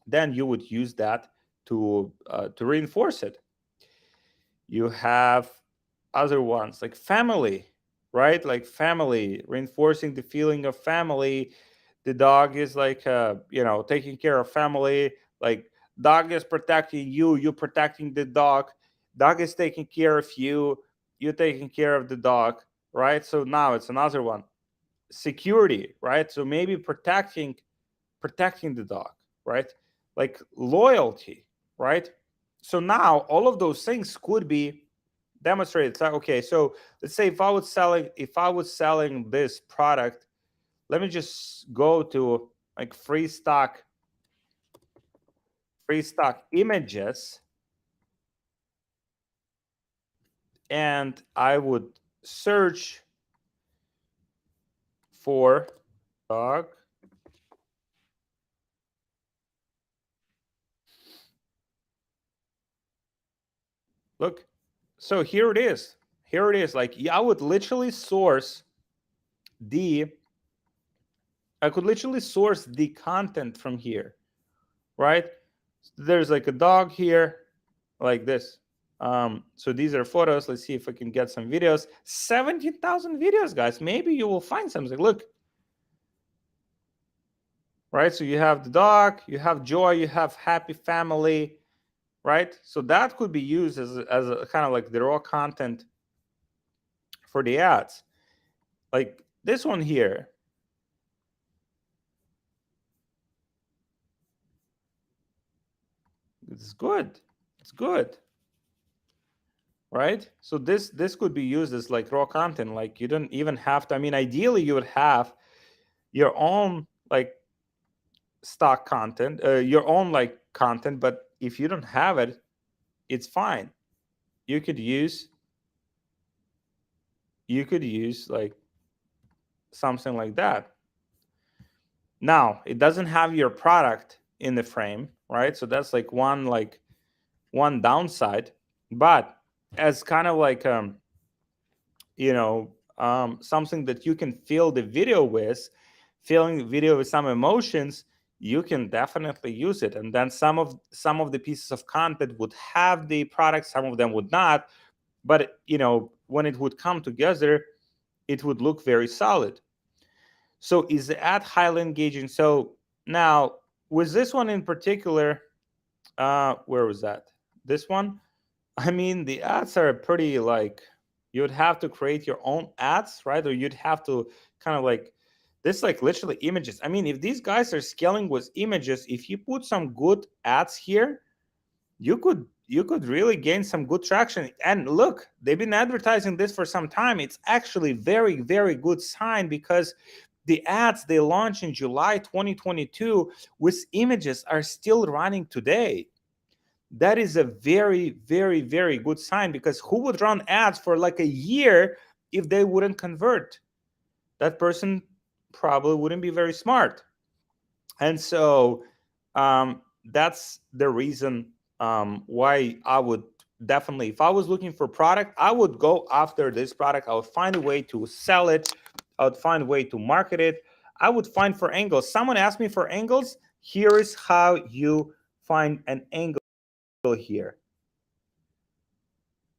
then you would use that to reinforce it. You have other ones like family, right? Like family, reinforcing the feeling of family. the dog is like taking care of family, like dog is protecting you, you protecting the dog is taking care of you, you taking care of the dog, right? So now it's another one, security, right? So maybe protecting the dog, right? Like loyalty, right? So now all of those things could be demonstrated. So, okay, so let's say if I was selling this product, let me just go to like free stock images, and I would search for dog. Look, so here it is. Here it is. Like, I would literally source the I could literally source the content from here, right? There's like a dog here, like this. So these are photos. Let's see if I can get some videos. 17,000 videos, guys. Maybe you will find something. Look, right? So you have the dog, you have joy, you have happy family, right? So that could be used as a kind of like the raw content for the ads. Like this one here. It's good. It's good. Right? So this could be used as like raw content. Like you don't even have to, I mean, ideally you would have your own like stock content, your own like content, but if you don't have it, it's fine. You could use like something like that. Now, it doesn't have your product in the frame, right? So that's like one downside, but as kind of like something that you can fill the video with, filling the video with some emotions, you can definitely use it. And then some of the pieces of content would have the product, some of them would not, but when it would come together, it would look very solid. So is the ad highly engaging? So now with this one in particular, where was that? This one? I mean, the ads are pretty like, you would have to create your own ads, right? Or you'd have to kind of like this, like literally images. I mean, if these guys are scaling with images, if you put some good ads here, you could really gain some good traction. And look, they've been advertising this for some time. It's actually very, very good sign, because the ads they launched in July 2022 with images are still running today. That is a very, very, very good sign, because who would run ads for like a year if they wouldn't convert? That person probably wouldn't be very smart. And so that's the reason why I would definitely, if I was looking for product, I would go after this product. I would find a way to sell it. I would find a way to market it. I would find for angles. Someone asked me for angles. Here is how you find an angle here.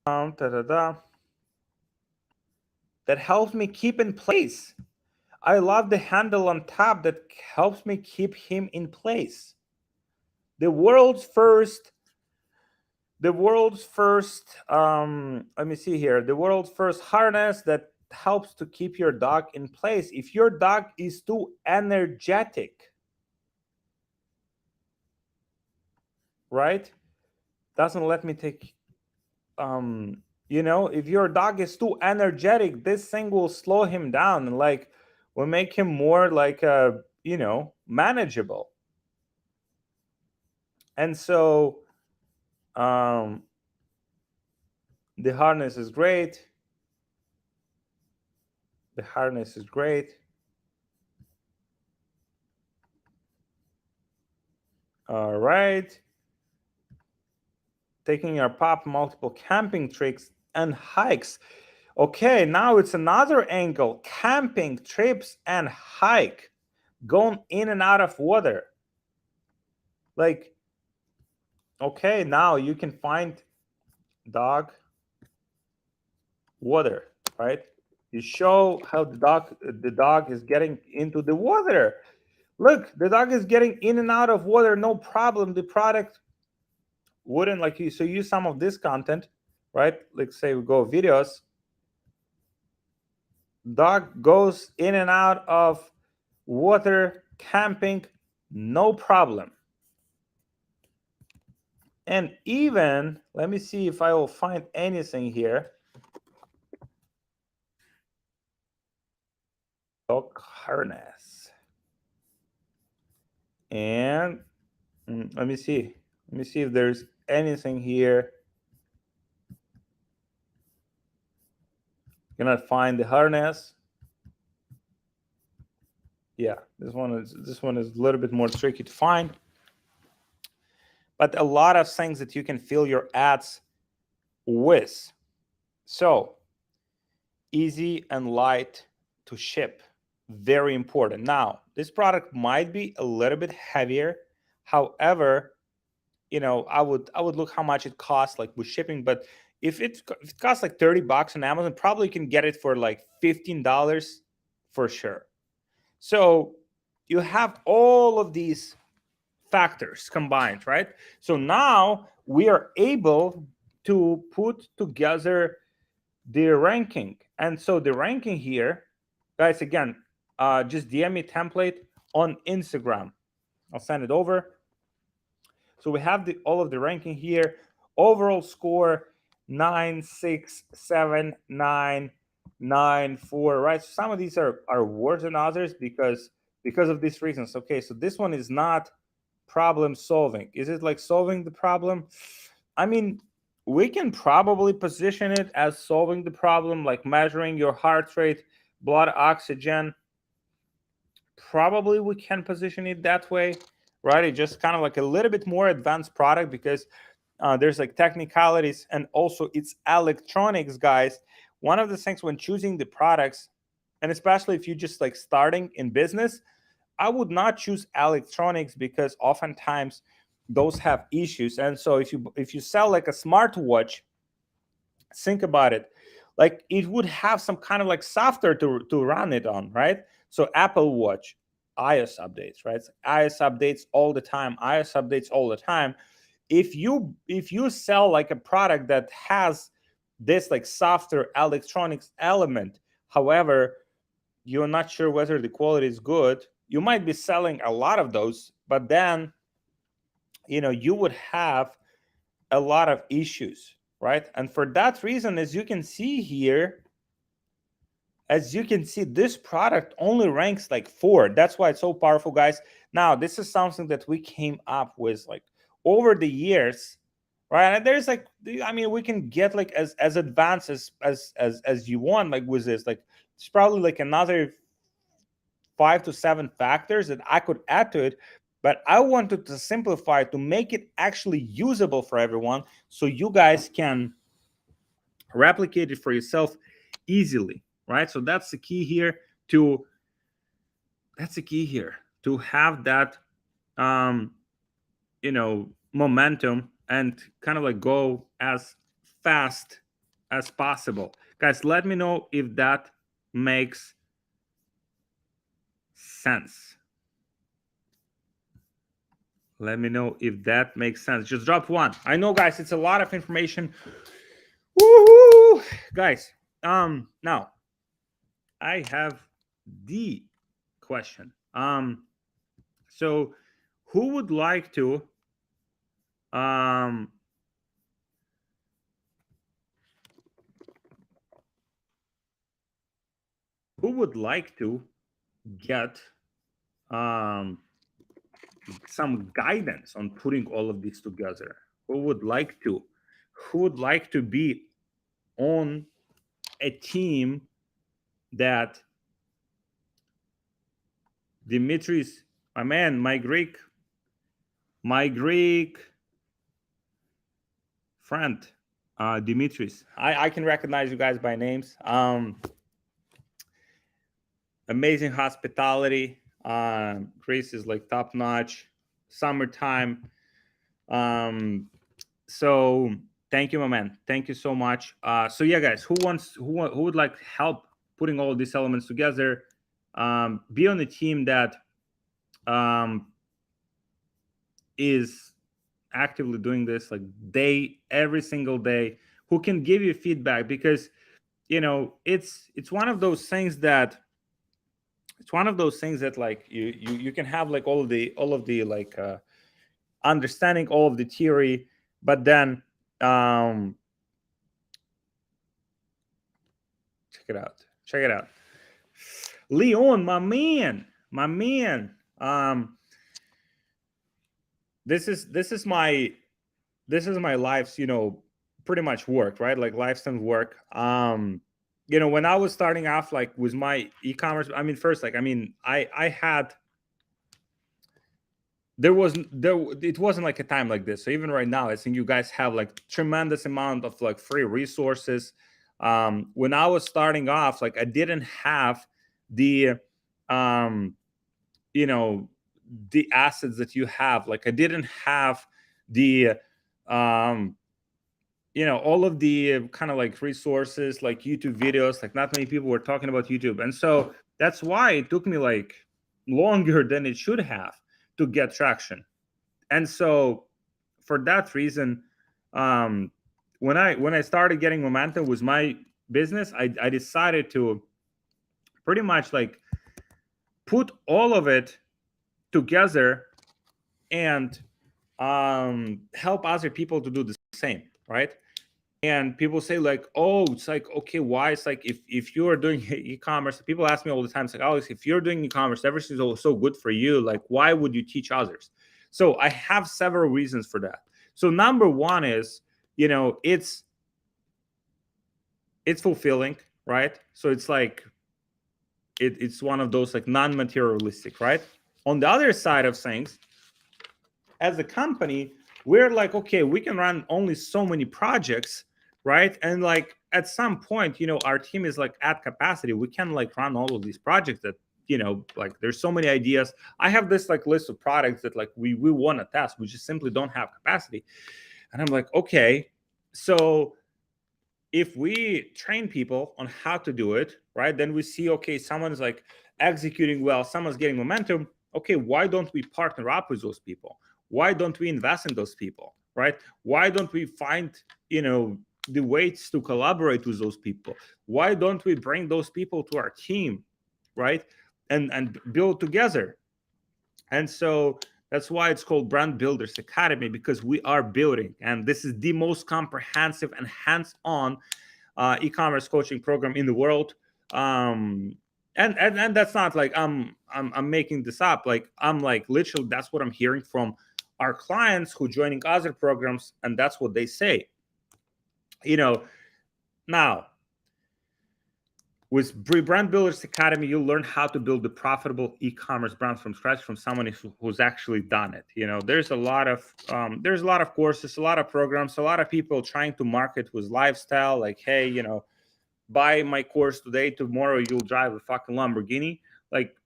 That helps me keep in place. I love the handle on top that helps me keep him in place. The world's first, let me see here, the world's first harness that helps to keep your dog in place. If your dog is too energetic, right? Doesn't let me take, if your dog is too energetic, this thing will slow him down and like will make him more like manageable. And so the harness is great. The harness is great. All right. Taking your pup multiple camping trips and hikes. Okay, now it's another angle. Camping trips and hike. Going in and out of water. Like, okay, now you can find dog water, right? You show how the dog is getting into the water. Look, the dog is getting in and out of water, no problem. The product wouldn't like you. So use some of this content, right? Like say we go videos. Dog goes in and out of water, camping, no problem. And even, let me see if I will find anything here. Dog harness. And let me see. Let me see if there's anything here. Cannot find the harness. Yeah, this one is a little bit more tricky to find. But a lot of things that you can fill your ads with. So easy and light to ship, very important. Now, this product might be a little bit heavier. However, you know, I would look how much it costs like with shipping. But if it costs like $30 on Amazon, probably you can get it for like $15 for sure. So you have all of these factors combined, right? So now we are able to put together the ranking. And so the ranking here, guys, again, just DM me template on Instagram. I'll send it over. So we have all of the ranking here. Overall score 9, 6, 7, 9, 9, 4, right? So some of these are worse than others because of these reasons. Okay, so this one is not problem solving. Is it like solving the problem? I mean, we can probably position it as solving the problem, like measuring your heart rate, blood oxygen. Probably we can position it that way, right? It's just kind of like a little bit more advanced product because there's like technicalities, and also it's electronics, guys. One of the things when choosing the products, and especially if you're just like starting in business, I would not choose electronics because oftentimes those have issues. And so if you sell like a smartwatch, think about it, like it would have some kind of like software to run it on, right? So Apple Watch, iOS updates, right? iOS updates all the time, iOS updates all the time. If you sell like a product that has this like software electronics element, however, you're not sure whether the quality is good, you might be selling a lot of those, but then you would have a lot of issues, right? And for that reason, as you can see here, this product only ranks like 4. That's why it's so powerful, guys. Now, this is something that we came up with like over the years, right? And there's like, I mean, we can get like as advanced as you want, like with this, like it's probably like another 5 to 7 factors that I could add to it, but I wanted to simplify to make it actually usable for everyone, so you guys can replicate it for yourself easily, right? So that's the key here to have that momentum and kind of like go as fast as possible. Guys, let me know if that makes sense. Let me know if that makes sense. Just drop one. I know, guys, it's a lot of information. Woohoo! Guys, now I have the question. So who would like to get some guidance on putting all of this together? Who would like to be on a team that Dimitris, my man, my Greek friend, Dimitris. I can recognize you guys by names. Amazing hospitality. Greece is like top notch. Summertime. So thank you, my man. Thank you so much. So yeah, guys, who would like help putting all these elements together? Be on a team that is actively doing this like every single day, who can give you feedback, because it's one of those things that like you can have like all of the like understanding all of the theory, but then check it out, Leon, my man. This is my life's pretty much work, right? Like lifetime work. When I was starting off like with my e-commerce, I mean, first, like, I mean, I had it wasn't like a time like this. So even right now, I think you guys have like tremendous amount of like free resources. When I was starting off, like I didn't have the um you know the assets that you have. Like I didn't have the um all of the kind of like resources, like YouTube videos. Like not many people were talking about YouTube, and so that's why it took me like longer than it should have to get traction. And so for that reason, um when I started getting momentum with my business, I decided to pretty much like put all of it together and help other people to do the same, right? And people say like, oh, it's like, okay, why? It's like, if you're doing e-commerce, people ask me all the time, it's like, Alex, if you're doing e-commerce, everything's so good for you, like why would you teach others? So I have several reasons for that. So number one is, it's fulfilling, right? So it's like it's one of those like non-materialistic, right? On the other side of things, as a company, we're like, okay, we can run only so many projects, right? And like at some point, our team is like at capacity. We can like run all of these projects that, like there's so many ideas. I have this like list of products that like we want to test. We just simply don't have capacity. And I'm like, okay, so if we train people on how to do it, right, then we see, okay, someone's like executing well, someone's getting momentum. Okay, why don't we partner up with those people? Why don't we invest in those people, right? Why don't we find, the ways to collaborate with those people? Why don't we bring those people to our team, right? And build together. And so that's why it's called Brand Builders Academy, because we are building, and this is the most comprehensive and hands-on e-commerce coaching program in the world. And that's not like I'm making this up. Like I'm like literally, that's what I'm hearing from our clients who joining other programs, and that's what they say. Now with Brand Builders Academy, you'll learn how to build a profitable e-commerce brand from scratch from someone who's actually done it. There's a lot of courses, a lot of programs, a lot of people trying to market with lifestyle. Like, hey, buy my course today, tomorrow you'll drive a fucking Lamborghini. Like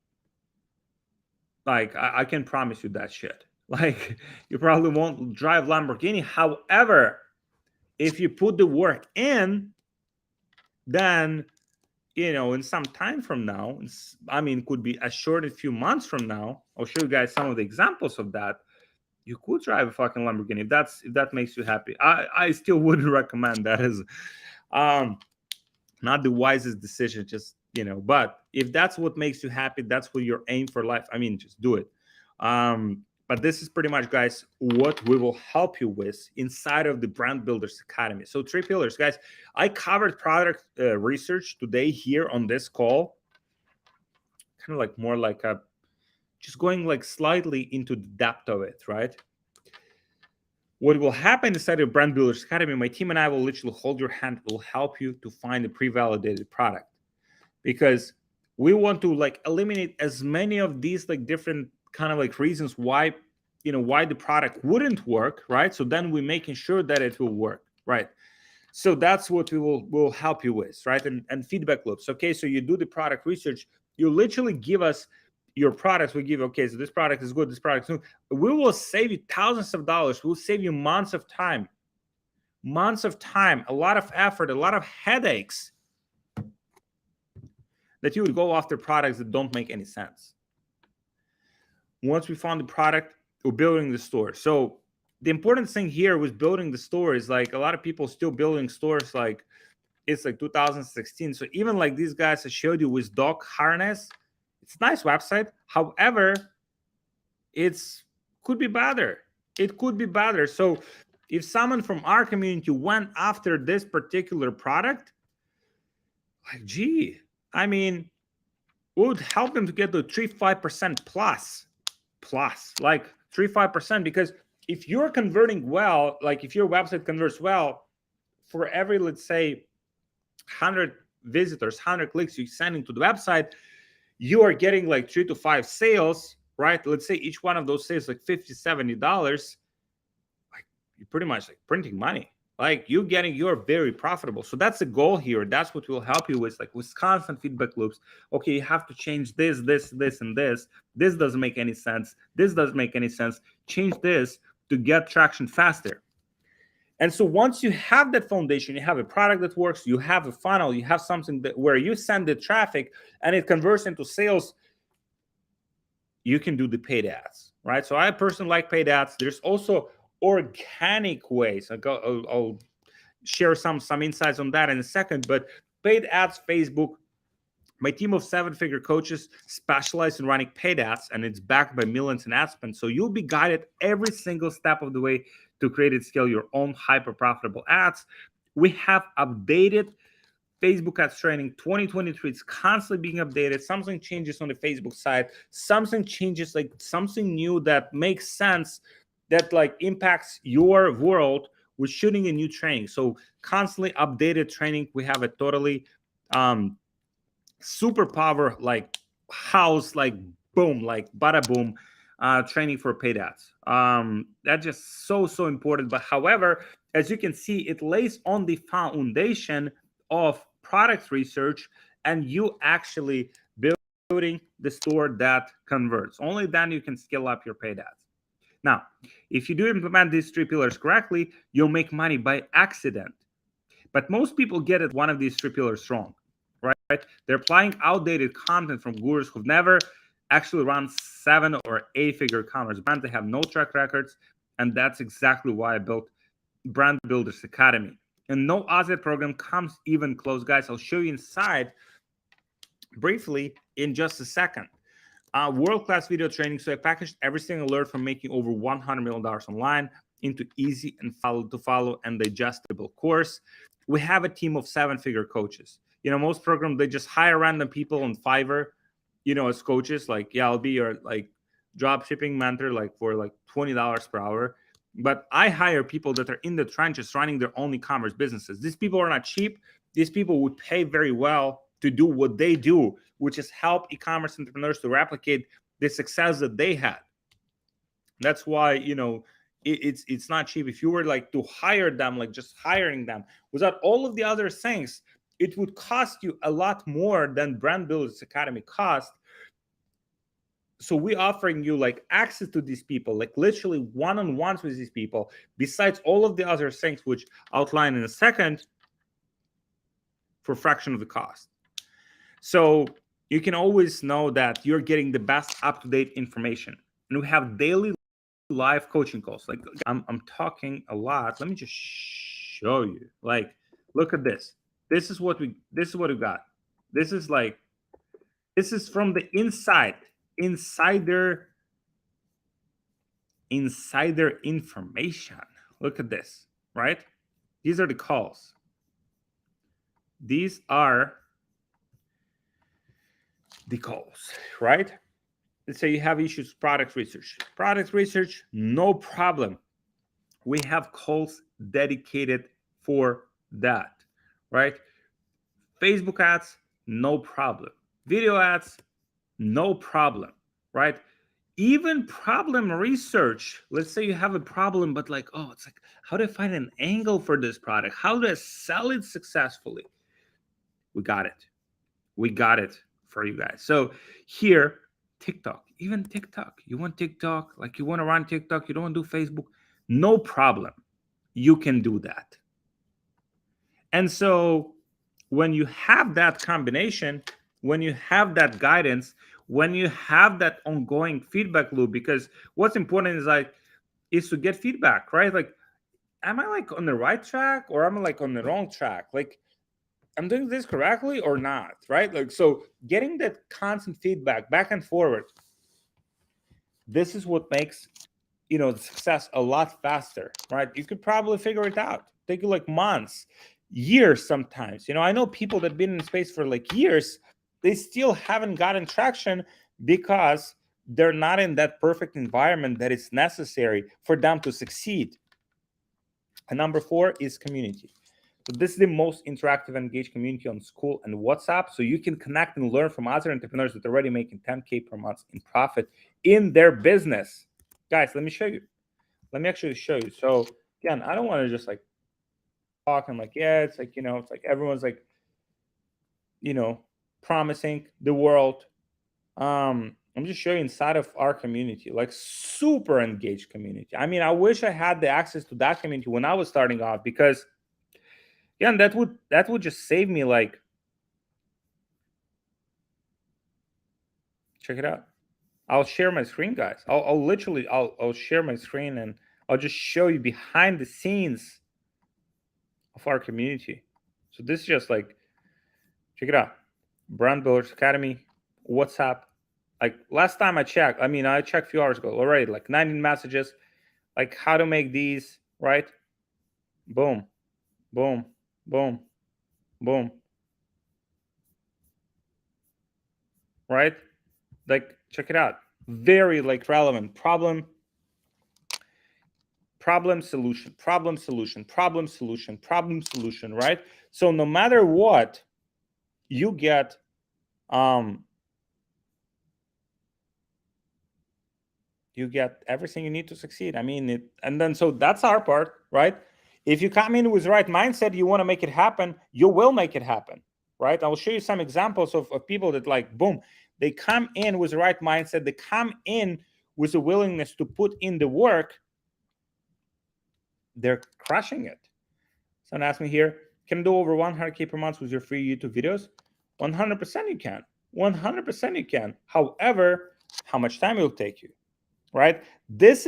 I can promise you that shit. Like you probably won't drive Lamborghini. However, if you put the work in, then in some time from now, I mean, it could be as short as a few months from now. I'll show you guys some of the examples of that. You could drive a fucking Lamborghini if that makes you happy. I still wouldn't recommend that as not the wisest decision. Just but if that's what makes you happy, that's what your aim for life. I mean, just do it. But this is pretty much, guys, what we will help you with inside of the Brand Builders Academy. So 3 pillars, guys. I covered product research today here on this call. Kind of like more like just going like slightly into the depth of it, right? What will happen inside of Brand Builders Academy, my team and I will literally hold your hand, will help you to find a pre-validated product. Because we want to like eliminate as many of these like different kind of like reasons why the product wouldn't work, right? So then we're making sure that it will work, right? So that's what we will help you with, right? And feedback loops. Okay, so you do the product research, you literally give us your products. We give, okay, so this product is good, this product is good. We will save you thousands of dollars. We'll save you months of time, a lot of effort, a lot of headaches that you would go after products that don't make any sense. Once we found the product, we're building the store. So the important thing here with building the store is like a lot of people still building stores like it's like 2016. So even like these guys I showed you with dog harness, it's a nice website. However, it's could be better. It could be better. So if someone from our community went after this particular product, like, gee, I mean, would help them to get to 3-5% plus like 3-5%, because if you're converting well, like if your website converts well, for every, let's say, 100 visitors, 100 clicks you sending to the website, you are getting like 3 to 5 sales, right? Let's say each one of those sales like $50-$70, like you're pretty much like printing money. Like you're very profitable. So that's the goal here. That's what will help you with, like, with constant feedback loops. Okay, you have to change this, and this. This doesn't make any sense. This doesn't make any sense. Change this to get traction faster. And so once you have that foundation, you have a product that works, you have a funnel, you have something that where you send the traffic and it converts into sales, you can do the paid ads, right? So I personally like paid ads. There's also organic ways. I'll share some insights on that in a second, but paid ads, Facebook. My team of 7-figure coaches specialize in running paid ads, and it's backed by millions in ad spend. So you'll be guided every single step of the way to create and scale your own hyper profitable ads. We have updated Facebook ads training 2023. It's constantly being updated. Something changes on the Facebook side. Something changes, like something new that makes sense, that like impacts your world. We're shooting a new training. So constantly updated training. We have a totally superpower, like house, like boom, like bada boom, training for paid ads. That's just so important. But however, as you can see, it lays on the foundation of product research and you actually building the store that converts. Only then you can scale up your paid ads. Now, if you do implement these 3 pillars correctly, you'll make money by accident. But most people get it one of these 3 pillars wrong, right? They're applying outdated content from gurus who've never actually run 7 or 8-figure commerce brands. They have no track records, and that's exactly why I built Brand Builders Academy. And no other program comes even close, guys. I'll show you inside briefly in just a second. World-class video training. So I packaged everything I learned from making over $100 million online into easy and follow and digestible course. We have a team of 7-figure coaches. Most programs, they just hire random people on Fiverr, as coaches. Like, yeah, I'll be your like drop shipping mentor, like for like $20 per hour. But I hire people that are in the trenches running their own e-commerce businesses. These people are not cheap. These people would pay very well to do what they do, which is help e-commerce entrepreneurs to replicate the success that they had. That's why, it's not cheap. If you were like to hire them, like just hiring them without all of the other things, it would cost you a lot more than Brand Builders Academy cost. So we're offering you like access to these people, like literally one-on-ones with these people, besides all of the other things, which I'll outline in a second, for a fraction of the cost. So you can always know that you're getting the best up-to-date information. And we have daily live coaching calls. Like I'm talking a lot. Let me just show you. Like, look at this. This is what we got. This is from the insider information. Look at this, right? These are the calls. These are the calls, right? Let's say you have issues, product research, no problem. We have calls dedicated for that, right? Facebook ads, no problem. Video ads, no problem, right? Even problem research. Let's say you have a problem, but like, oh, it's like, how do I find an angle for this product? How do I sell it successfully? We got it for you guys. So here, TikTok, even TikTok. You want TikTok, like you want to run TikTok, you don't want to do Facebook, no problem. You can do that. And so when you have that combination, when you have that guidance, when you have that ongoing feedback loop, because what's important is to get feedback, right? Like, am I like on the right track, or am I like on the wrong track? Like, I'm doing this correctly or not, right? Like, so getting that constant feedback back and forward, this is what makes the success a lot faster, right? You could probably figure it out. Take you like months, years sometimes. I know people that have been in space for like years, they still haven't gotten traction because they're not in that perfect environment that is necessary for them to succeed. And number 4 is community. So this is the most interactive and engaged community on School and WhatsApp. So you can connect and learn from other entrepreneurs that are already making 10K per month in profit in their business. Guys, let me show you. Let me actually show you. So again, I don't want to just like talk and like, yeah, it's like, it's like everyone's like, promising the world. I'm just showing inside of our community, like super engaged community. I mean, I wish I had the access to that community when I was starting off, because again, that would just save me like, check it out. I'll share my screen, guys. I'll literally I'll share my screen, and I'll just show you behind the scenes of our community. So this is just like, check it out. Brand Builders Academy, WhatsApp. Like last time I checked, I checked a few hours ago already, like 19 messages, like how to make these, right? Boom, boom, boom, boom. Right? Like, check it out. Very like relevant. Problem, solution, problem, solution, problem, solution, problem, solution, right? So no matter what, you get everything you need to succeed. And then so that's our part, right? If you come in with the right mindset, you want to make it happen, you will make it happen, right? I will show you some examples of people that like, boom, they come in with the right mindset, they come in with a willingness to put in the work, they're crushing it. Someone asked me here, can I do over 100K per month with your free YouTube videos? 100% you can. 100% you can. However, how much time it will take you, right? This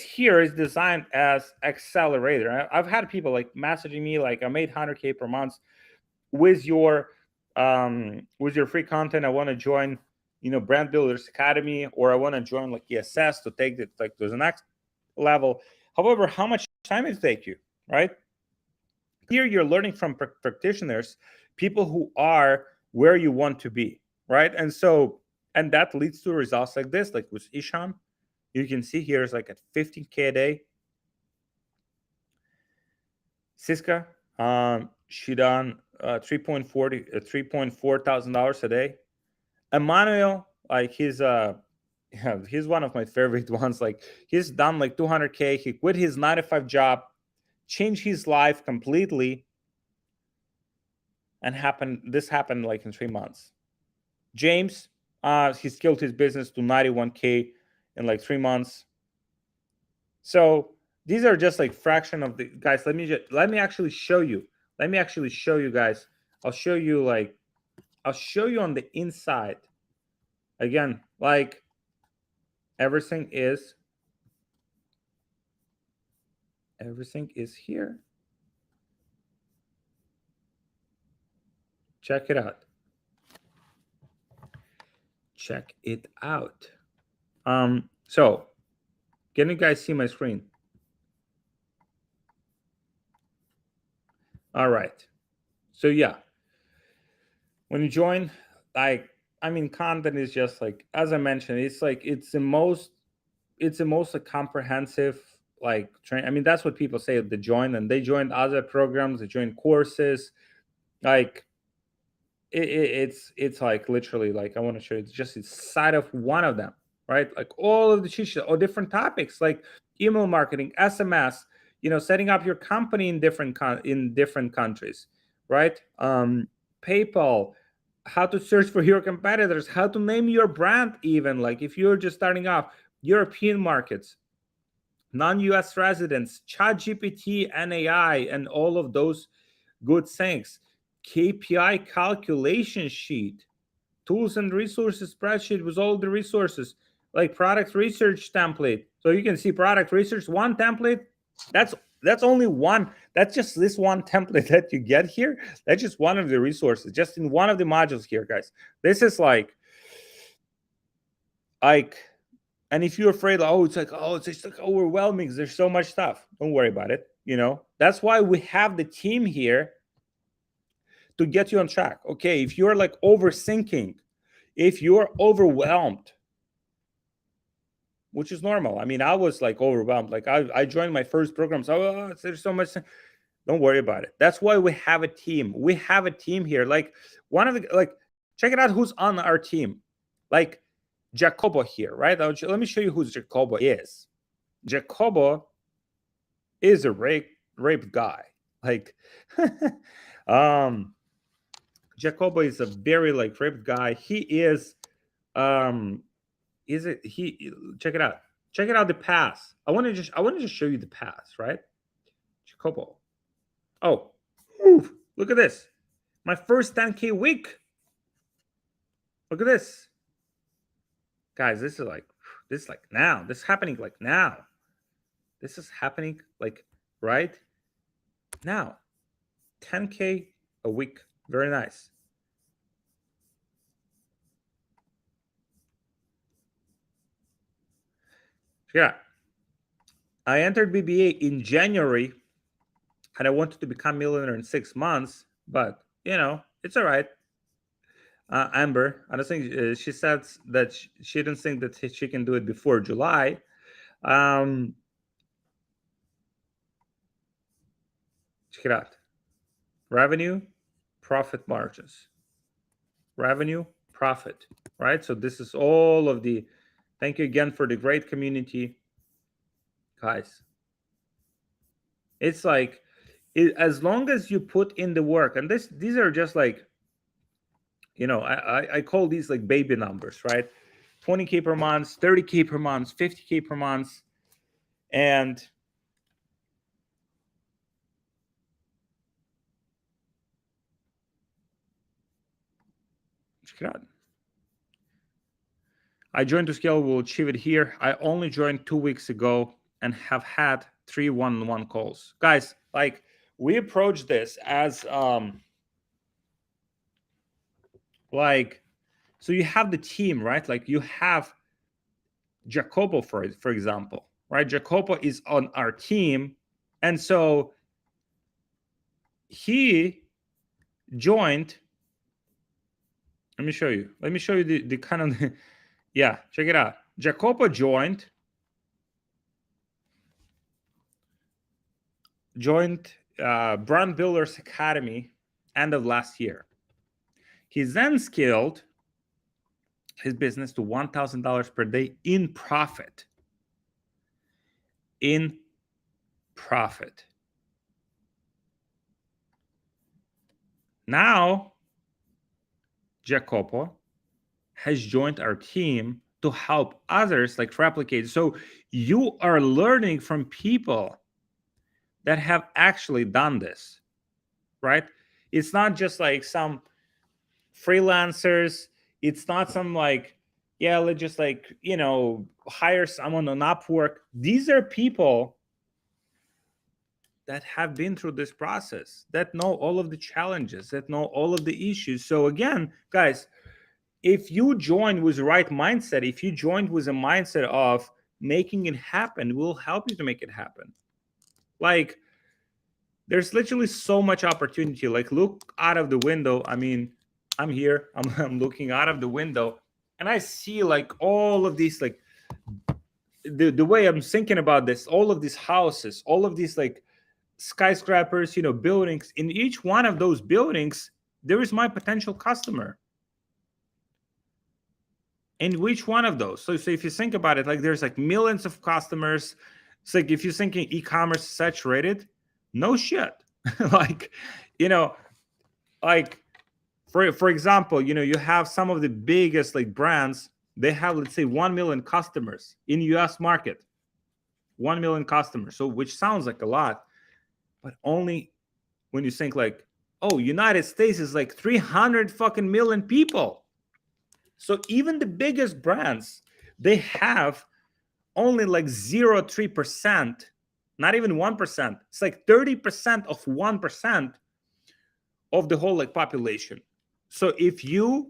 here is designed as accelerator. I've had people like messaging me like, I made 100K per month with your free content. I want to join, Brand Builders Academy, or I want to join like ESS to take it like to the next level. However, how much time it take you, right? Here you're learning from practitioners, people who are where you want to be, right? And that leads to results like this, like with Ishan. You can see here is like at 15K a day. Siska, she done $3.4 thousand a day. Emmanuel, like he's one of my favorite ones. Like he's done like 200K. He quit his 9-to-5 job, changed his life completely, and this happened like in 3 months. James, he scaled his business to 91K in like 3 months. So these are just like fraction of the guys. Let me actually show you. Let me actually show you guys. I'll show you on the inside. Again, like everything is here. Check it out. Check it out. So can you guys see my screen? All right. So yeah, when you join, like, content is just like, as I mentioned, it's like it's the most comprehensive like train. That's what people say they join, and they joined other programs, they joined courses. Like it's like literally, like I want to show you, it's just inside of one of them, right? Like all of the cheat sheets or different topics, like email marketing, SMS, setting up your company in different countries, right? PayPal, how to search for your competitors, how to name your brand, even like if you're just starting off, European markets, non-US residents, ChatGPT and AI, and all of those good things. KPI calculation sheet, tools and resources spreadsheet with all the resources, like product research template. So you can see product research, one template. That's that's only one. That's just this one template that you get here. That's just one of the resources, just in one of the modules here, guys. This is like, and if you're afraid, it's just like overwhelming, there's so much stuff, don't worry about it. That's why we have the team here to get you on track. Okay, if you're like overthinking, if you're overwhelmed, which is normal. I mean, I was like overwhelmed. Like I joined my first program, so there's so much. Don't worry about it. That's why we have a team. We have a team here. Like one of the check it out who's on our team. Like Jacobo here, right? Let me show you who Jacobo is. Jacobo is a rape guy. Like Jacobo is a very like raped guy. He is check it out. Check it out the past. I want to just show you the past, right? Jacobo. Oh, look at this. My first 10K week. Look at this. Guys, this is like now. This is happening like now. This is happening like right now. 10K a week. Very nice. Yeah. I entered BBA in January and I wanted to become millionaire in 6 months, but it's all right. Amber, I don't think she said that she didn't think that she can do it before July. Check it out. Revenue, profit margins. Revenue, profit, right? So this is all of the, thank you again for the great community. Guys, it's like, as long as you put in the work, and these are just like, I call these like baby numbers, right? 20K per month, 30K per month, 50K per month. And check it out. I joined to scale, we'll achieve it here. I only joined 2 weeks ago and have had 3 one-on-one calls. Guys, like we approach this as so you have the team, right? Like you have Jacopo, for example, right? Jacopo is on our team. And so he joined. Let me show you the kind of, yeah, check it out. Jacopo joined Brand Builders Academy end of last year. He then scaled his business to $1,000 per day in profit. Now, Jacopo has joined our team to help others like replicate. So you are learning from people that have actually done this, right? It's not just like some freelancers. It's not some like, yeah, let's just like, hire someone on Upwork. These are people that have been through this process, that know all of the challenges, that know all of the issues. So again, guys, if you join with the right mindset, if you joined with a mindset of making it happen, we'll help you to make it happen. Like, there's literally so much opportunity. Like, look out of the window. I mean, I'm here. I'm looking out of the window, and I see like all of these, like the way I'm thinking about this, all of these houses, all of these like skyscrapers, buildings. In each one of those buildings, there is my potential customer. In which one of those? So if you think about it, like there's like millions of customers. It's like if you're thinking e-commerce is saturated, no shit. Like, like for example, you have some of the biggest like brands. They have, let's say, 1 million customers in US market. 1 million customers. So which sounds like a lot, but only when you think like, oh, United States is like 300 fucking million people. So even the biggest brands, they have only like 0.3%, not even 1%. It's like 30% of 1% of the whole like population. So if you're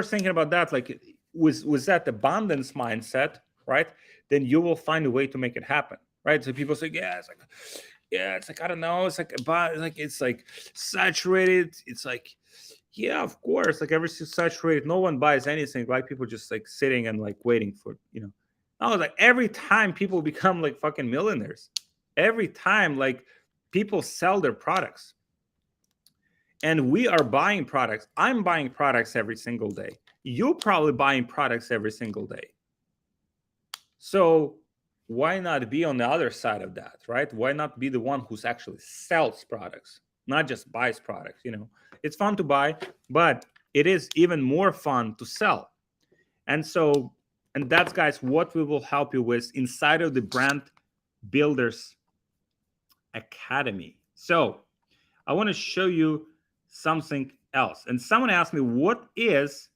thinking about that, like with that abundance mindset, right, then you will find a way to make it happen, right? So people say, yeah, it's like I don't know, it's like about like it's like saturated. It's like, yeah, of course, like everything's saturated. No one buys anything. Like people just like sitting and like waiting for, No, like every time people become like fucking millionaires, every time like people sell their products, and we are buying products. I'm buying products every single day. You're probably buying products every single day. So why not be on the other side of that, right? Why not be the one who's actually sells products, not just buys products? It's fun to buy, but it is even more fun to sell. And so, and that's, guys, what we will help you with inside of the Brand Builders Academy. So I want to show you something else. And someone asked me, what is,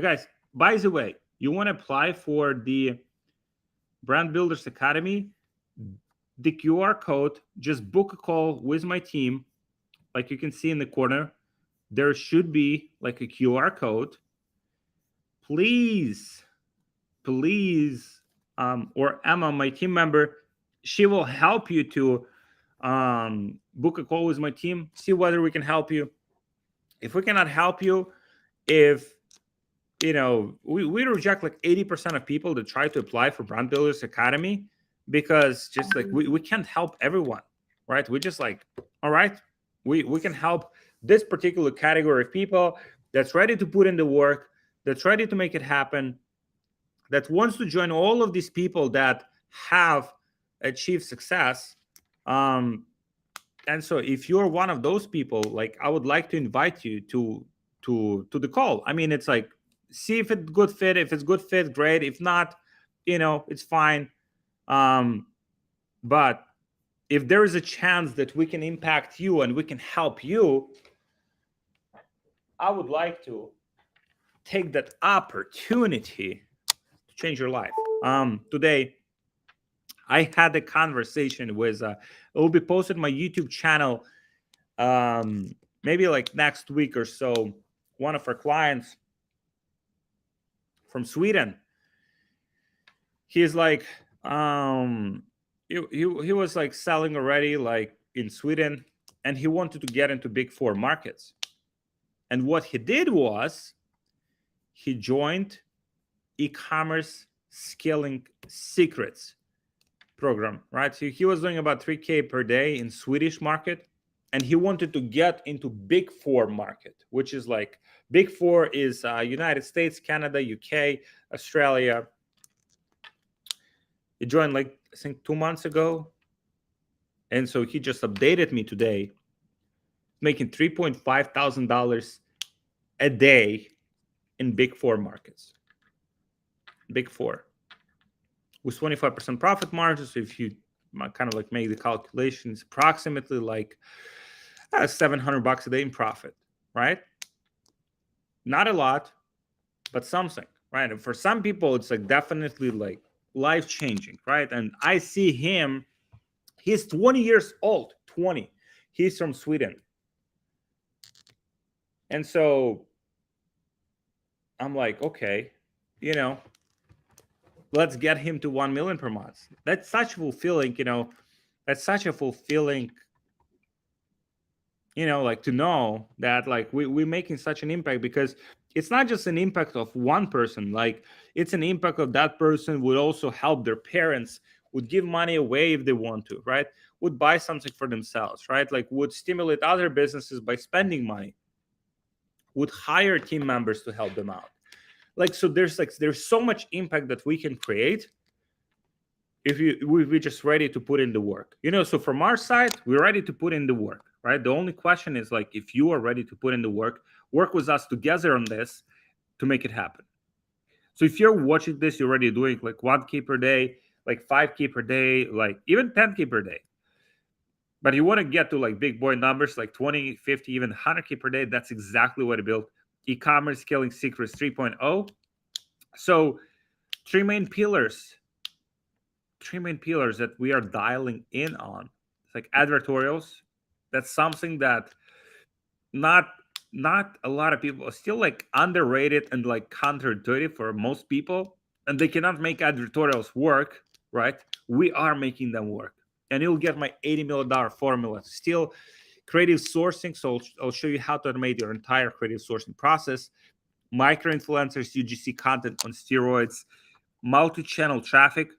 guys, by the way, you want to apply for the Brand Builders Academy, the QR code, just book a call with my team. Like you can see in the corner, there should be like a QR code. Please, or Emma, my team member, she will help you to book a call with my team, see whether we can help you. If we cannot help you, if we reject like 80% of people that try to apply for Brand Builders Academy, because just like we can't help everyone, right? We just like, all right, we can help this particular category of people that's ready to put in the work, that's ready to make it happen, that wants to join all of these people that have achieved success. And so if you're one of those people, like I would like to invite you to the call. I mean, it's like, see if it's good fit. If it's good fit, great. If not, it's fine. But if there is a chance that we can impact you and we can help you, I would like to take that opportunity to change your life. Today I had a conversation with it will be posted on my YouTube channel maybe like next week or so. One of our clients from Sweden, he's like he was like selling already like in Sweden, and he wanted to get into big four markets. And what he did was he joined e-commerce scaling secrets program, right? So he was doing about 3K per day in Swedish market, and he wanted to get into big four market, which is like big four is United States, Canada, UK, Australia. He joined like I think 2 months ago, and so he just updated me today, making $3,500 a day in big four markets. Big four with 25% profit margin. So if you kind of like make the calculations, approximately like $700 a day in profit, right? Not a lot, but something, right? And for some people, it's like definitely like life changing, right? And I see him, he's 20 years old, 20. He's from Sweden. And so I'm like, okay, let's get him to 1 million per month. That's such fulfilling, that's such a fulfilling, like to know that like we're making such an impact, because it's not just an impact of one person, like it's an impact of that person would also help their parents, would give money away if they want to, right? Would buy something for themselves, right? Like would stimulate other businesses by spending money, would hire team members to help them out. Like, so there's so much impact that we can create if we're just ready to put in the work. So from our side, we're ready to put in the work, right? The only question is like, if you are ready to put in the work with us together on this to make it happen. So if you're watching this, you're already doing like 1K per day, like 5K per day, like even 10K per day. But you want to get to like big boy numbers, like 20, 50, even 100K per day. That's exactly what I built. e-commerce scaling secrets 3.0. So three main pillars that we are dialing in on. It's like advertorials. That's something that not not a lot of people, still like underrated and like counterintuitive for most people, and they cannot make advertorials work, right? We are making them work, and you'll get my $80 million formula. Still creative sourcing, so I'll show you how to automate your entire creative sourcing process. Micro influencers, UGC content on steroids, multi-channel traffic.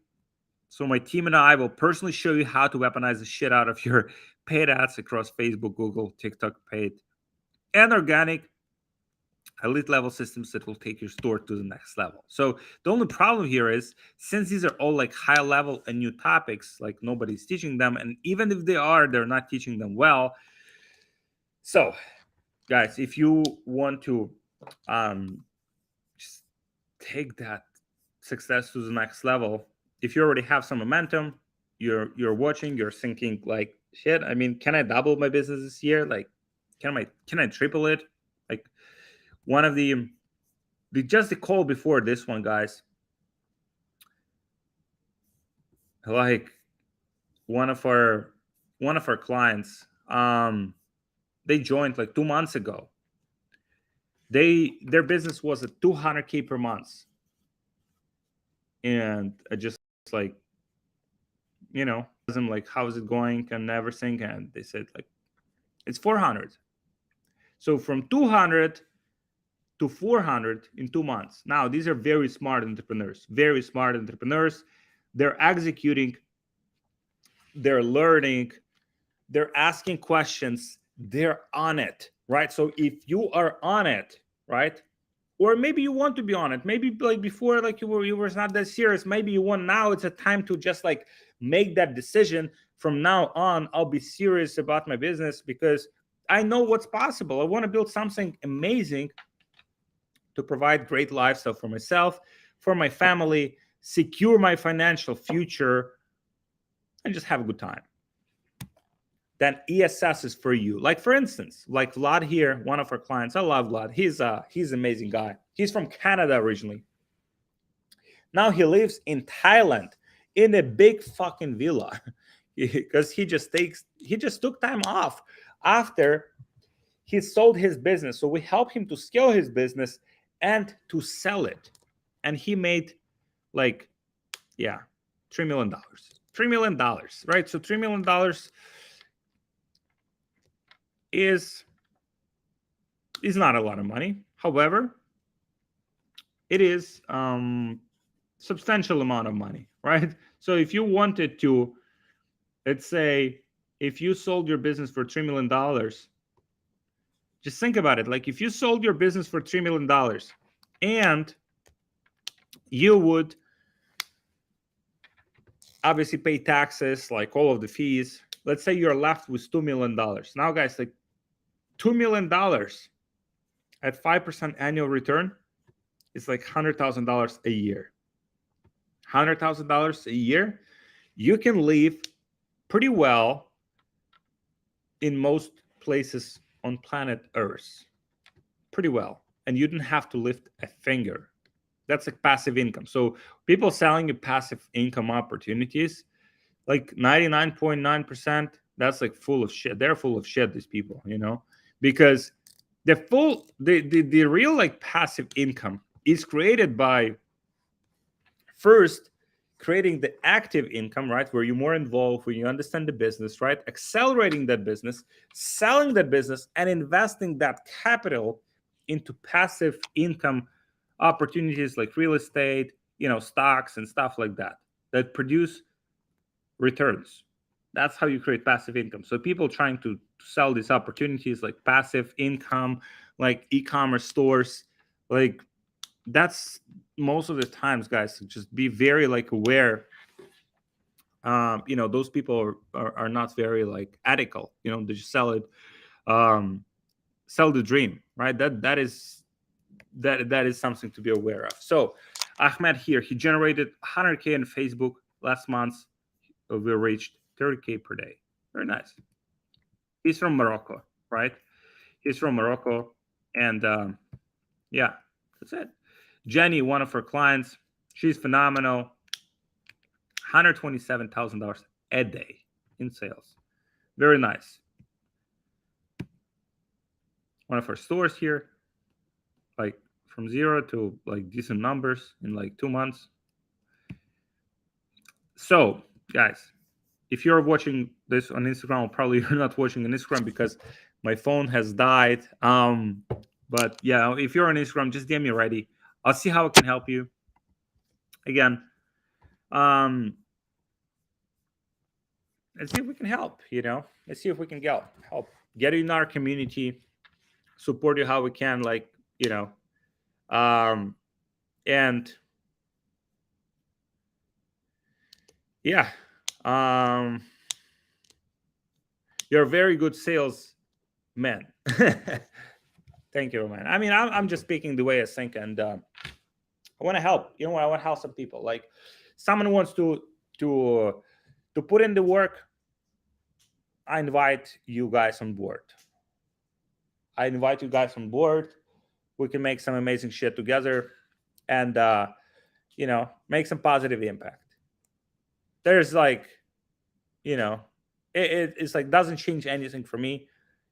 So my team and I will personally show you how to weaponize the shit out of your paid ads across Facebook, Google, TikTok, paid and organic elite level systems that will take your store to the next level. So the only problem here is, since these are all like high level and new topics, like nobody's teaching them, and even if they are, they're not teaching them well. So guys, if you want to just take that success to the next level, if you already have some momentum, you're watching, you're thinking like, shit, I mean, can I double my business this year? Like, can I triple it? Like, one of the just the call before this one, guys, like one of our clients, they joined like 2 months ago. Their business was at 200K per month, and I just like, them like, how's it going and everything, and they said like, it's 400. So from 200 to 400 in 2 months. Now these are very smart entrepreneurs. They're executing, they're learning, they're asking questions, they're on it, right? So if you are on it, right, or maybe you want to be on it, maybe like before, like you were not that serious, maybe you want, now it's a time to just like make that decision. From now on, I'll be serious about my business because I know what's possible. I want to build something amazing to provide great lifestyle for myself, for my family, secure my financial future, and just have a good time. Then ESS is for you. Like for instance, like Vlad here, one of our clients. I love Vlad. He's an amazing guy. He's from Canada originally. Now he lives in Thailand in a big fucking villa because he just took time off after he sold his business. So we help him to scale his business and to sell it. And he made like, yeah, $3 million. $3 million, right? So $3 million is not a lot of money. However, it is substantial amount of money, right? So if you wanted to, let's say, if you sold your business for $3 million, just think about it. Like if you sold your business for $3 million and you would obviously pay taxes, like all of the fees, let's say you're left with $2 million. Now, guys, like $2 million at 5% annual return is like $100,000 a year. $100,000 a year, you can live pretty well in most places on planet Earth. Pretty well. And you don't have to lift a finger. That's like passive income. So people selling you passive income opportunities, like 99.9%, that's like full of shit. They're full of shit, these people, because the real like passive income is created by first creating the active income, right, where you're more involved, where you understand the business, right, accelerating that business, selling that business, and investing that capital into passive income opportunities like real estate, stocks and stuff like that produce returns. That's how you create passive income. So people trying to sell these opportunities like passive income, like e-commerce stores, like that's most of the times, guys, just be very like aware. Those people are not very like ethical. They just sell it, sell the dream, right? That is something to be aware of. So Ahmed here, he generated 100K in Facebook last month. We reached 30K per day. Very nice. He's from Morocco, right? He's from Morocco, and Yeah, that's it. Jenny, one of our clients, she's phenomenal. $127,000 a day in sales. Very nice. One of our stores here, like from zero to like decent numbers in like 2 months. So, guys, if you're watching this on Instagram, probably you're not watching on Instagram because my phone has died. But yeah, if you're on Instagram, just DM me ready. I'll see how I can help you. Again, um, let's see if we can help. Let's see if we can help get in our community, support you how we can. Um, and yeah, um, you're a very good salesman. Thank you, man. I mean, I'm just speaking the way I think, and I want to help. I want to help some people. Like, someone wants to to put in the work. I invite you guys on board. I invite you guys on board. We can make some amazing shit together, and make some positive impact. There's like, you know, it's like doesn't change anything for me.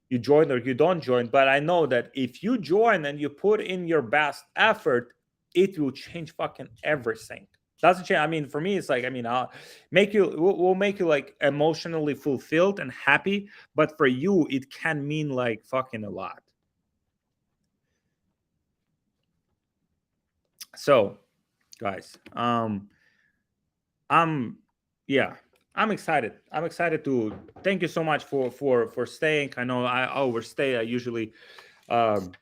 You join or you don't join, but I know that if you join and you put in your best effort, it will change fucking everything. Doesn't change. I mean, for me, it's like, I mean, we'll make you like emotionally fulfilled and happy, but for you, it can mean like fucking a lot. So, guys, I'm yeah, I'm excited. I'm excited to thank you so much for staying. I know I overstay. Um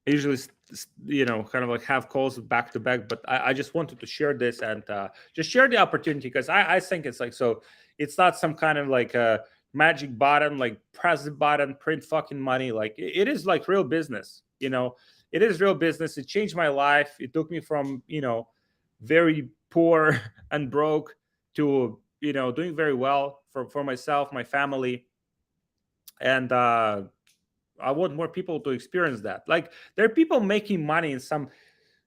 I usually kind of like have calls back to back, but I just wanted to share this and just share the opportunity because I think it's like, so it's not some kind of like a magic button, like press the button, print fucking money. Like it is like real business. It is real business. It changed my life. It took me from very poor and broke to doing very well for myself, my family, and I want more people to experience that. Like, there are people making money in some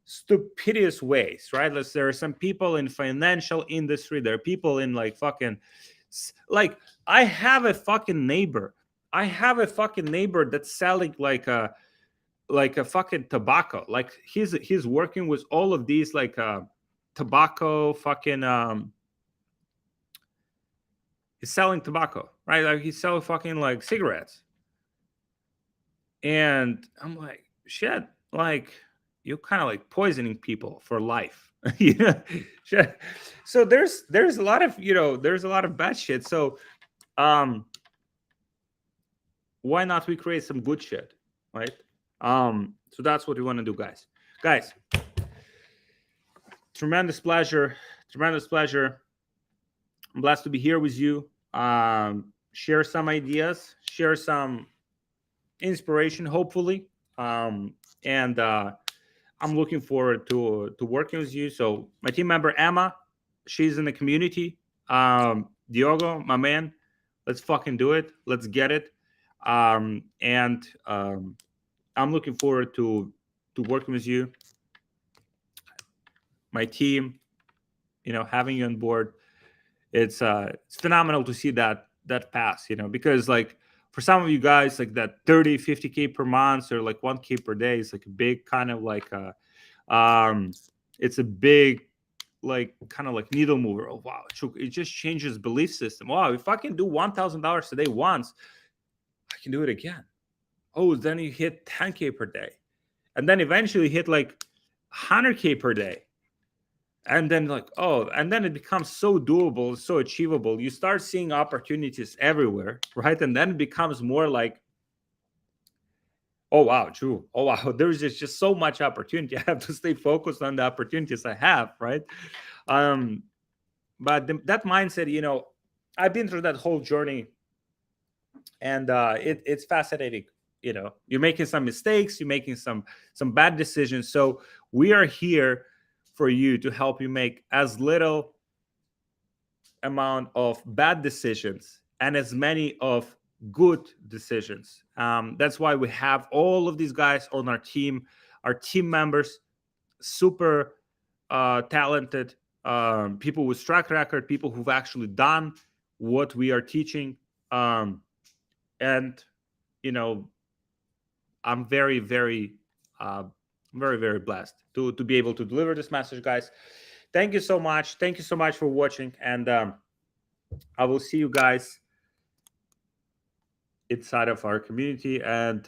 stupendous ways, right? There are some people in financial industry. There are people in like fucking like I have a fucking neighbor. I have a fucking neighbor that's selling like a fucking tobacco. Like he's working with all of these like tobacco fucking he's selling tobacco, right? Like he's selling fucking like cigarettes. And I'm like, shit, like you're kind of like poisoning people for life. Shit. So there's a lot of there's a lot of bad shit. So um why not we create some good shit, right? So that's what we want to do, guys. Guys, tremendous pleasure. Tremendous pleasure. I'm blessed to be here with you. Share some ideas, share some inspiration, hopefully. And I'm looking forward to working with you. So my team member Emma, she's in the community. Diogo, my man, let's fucking do it. Let's get it. And I'm looking forward to working with you, my team. Having you on board. It's phenomenal to see that pass. Because like for some of you guys, like that 30-50K per month or like 1K per day is like a big kind of like it's a big like kind of like needle mover. Oh wow, it just changes belief system. Wow, if I can do $1,000 a day once, I can do it again. Oh, then you hit 10K per day, and then eventually hit like 100K per day, and then like, oh, and then it becomes so doable, so achievable. You start seeing opportunities everywhere, right? And then it becomes more like, oh wow, true. Oh wow, there's just so much opportunity. I have to stay focused on the opportunities I have, right? But that mindset, I've been through that whole journey, and it's fascinating. You're making some mistakes, you're making some bad decisions. So we are here for you to help you make as little amount of bad decisions and as many of good decisions. That's why we have all of these guys on our team members, super talented people with track record, people who've actually done what we are teaching. And you know, I'm very, very blessed to be able to deliver this message, guys. Thank you so much. Thank you so much for watching, and I will see you guys inside of our community. And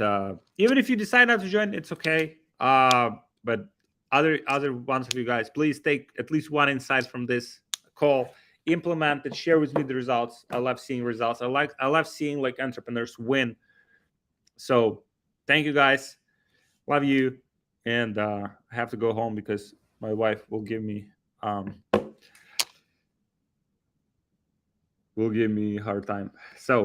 even if you decide not to join, it's okay. But other ones of you guys, please take at least one insight from this call, implement it, share with me the results. I love seeing results. I love seeing like entrepreneurs win. So thank you, guys. Love you. And I have to go home because my wife will give me a hard time. So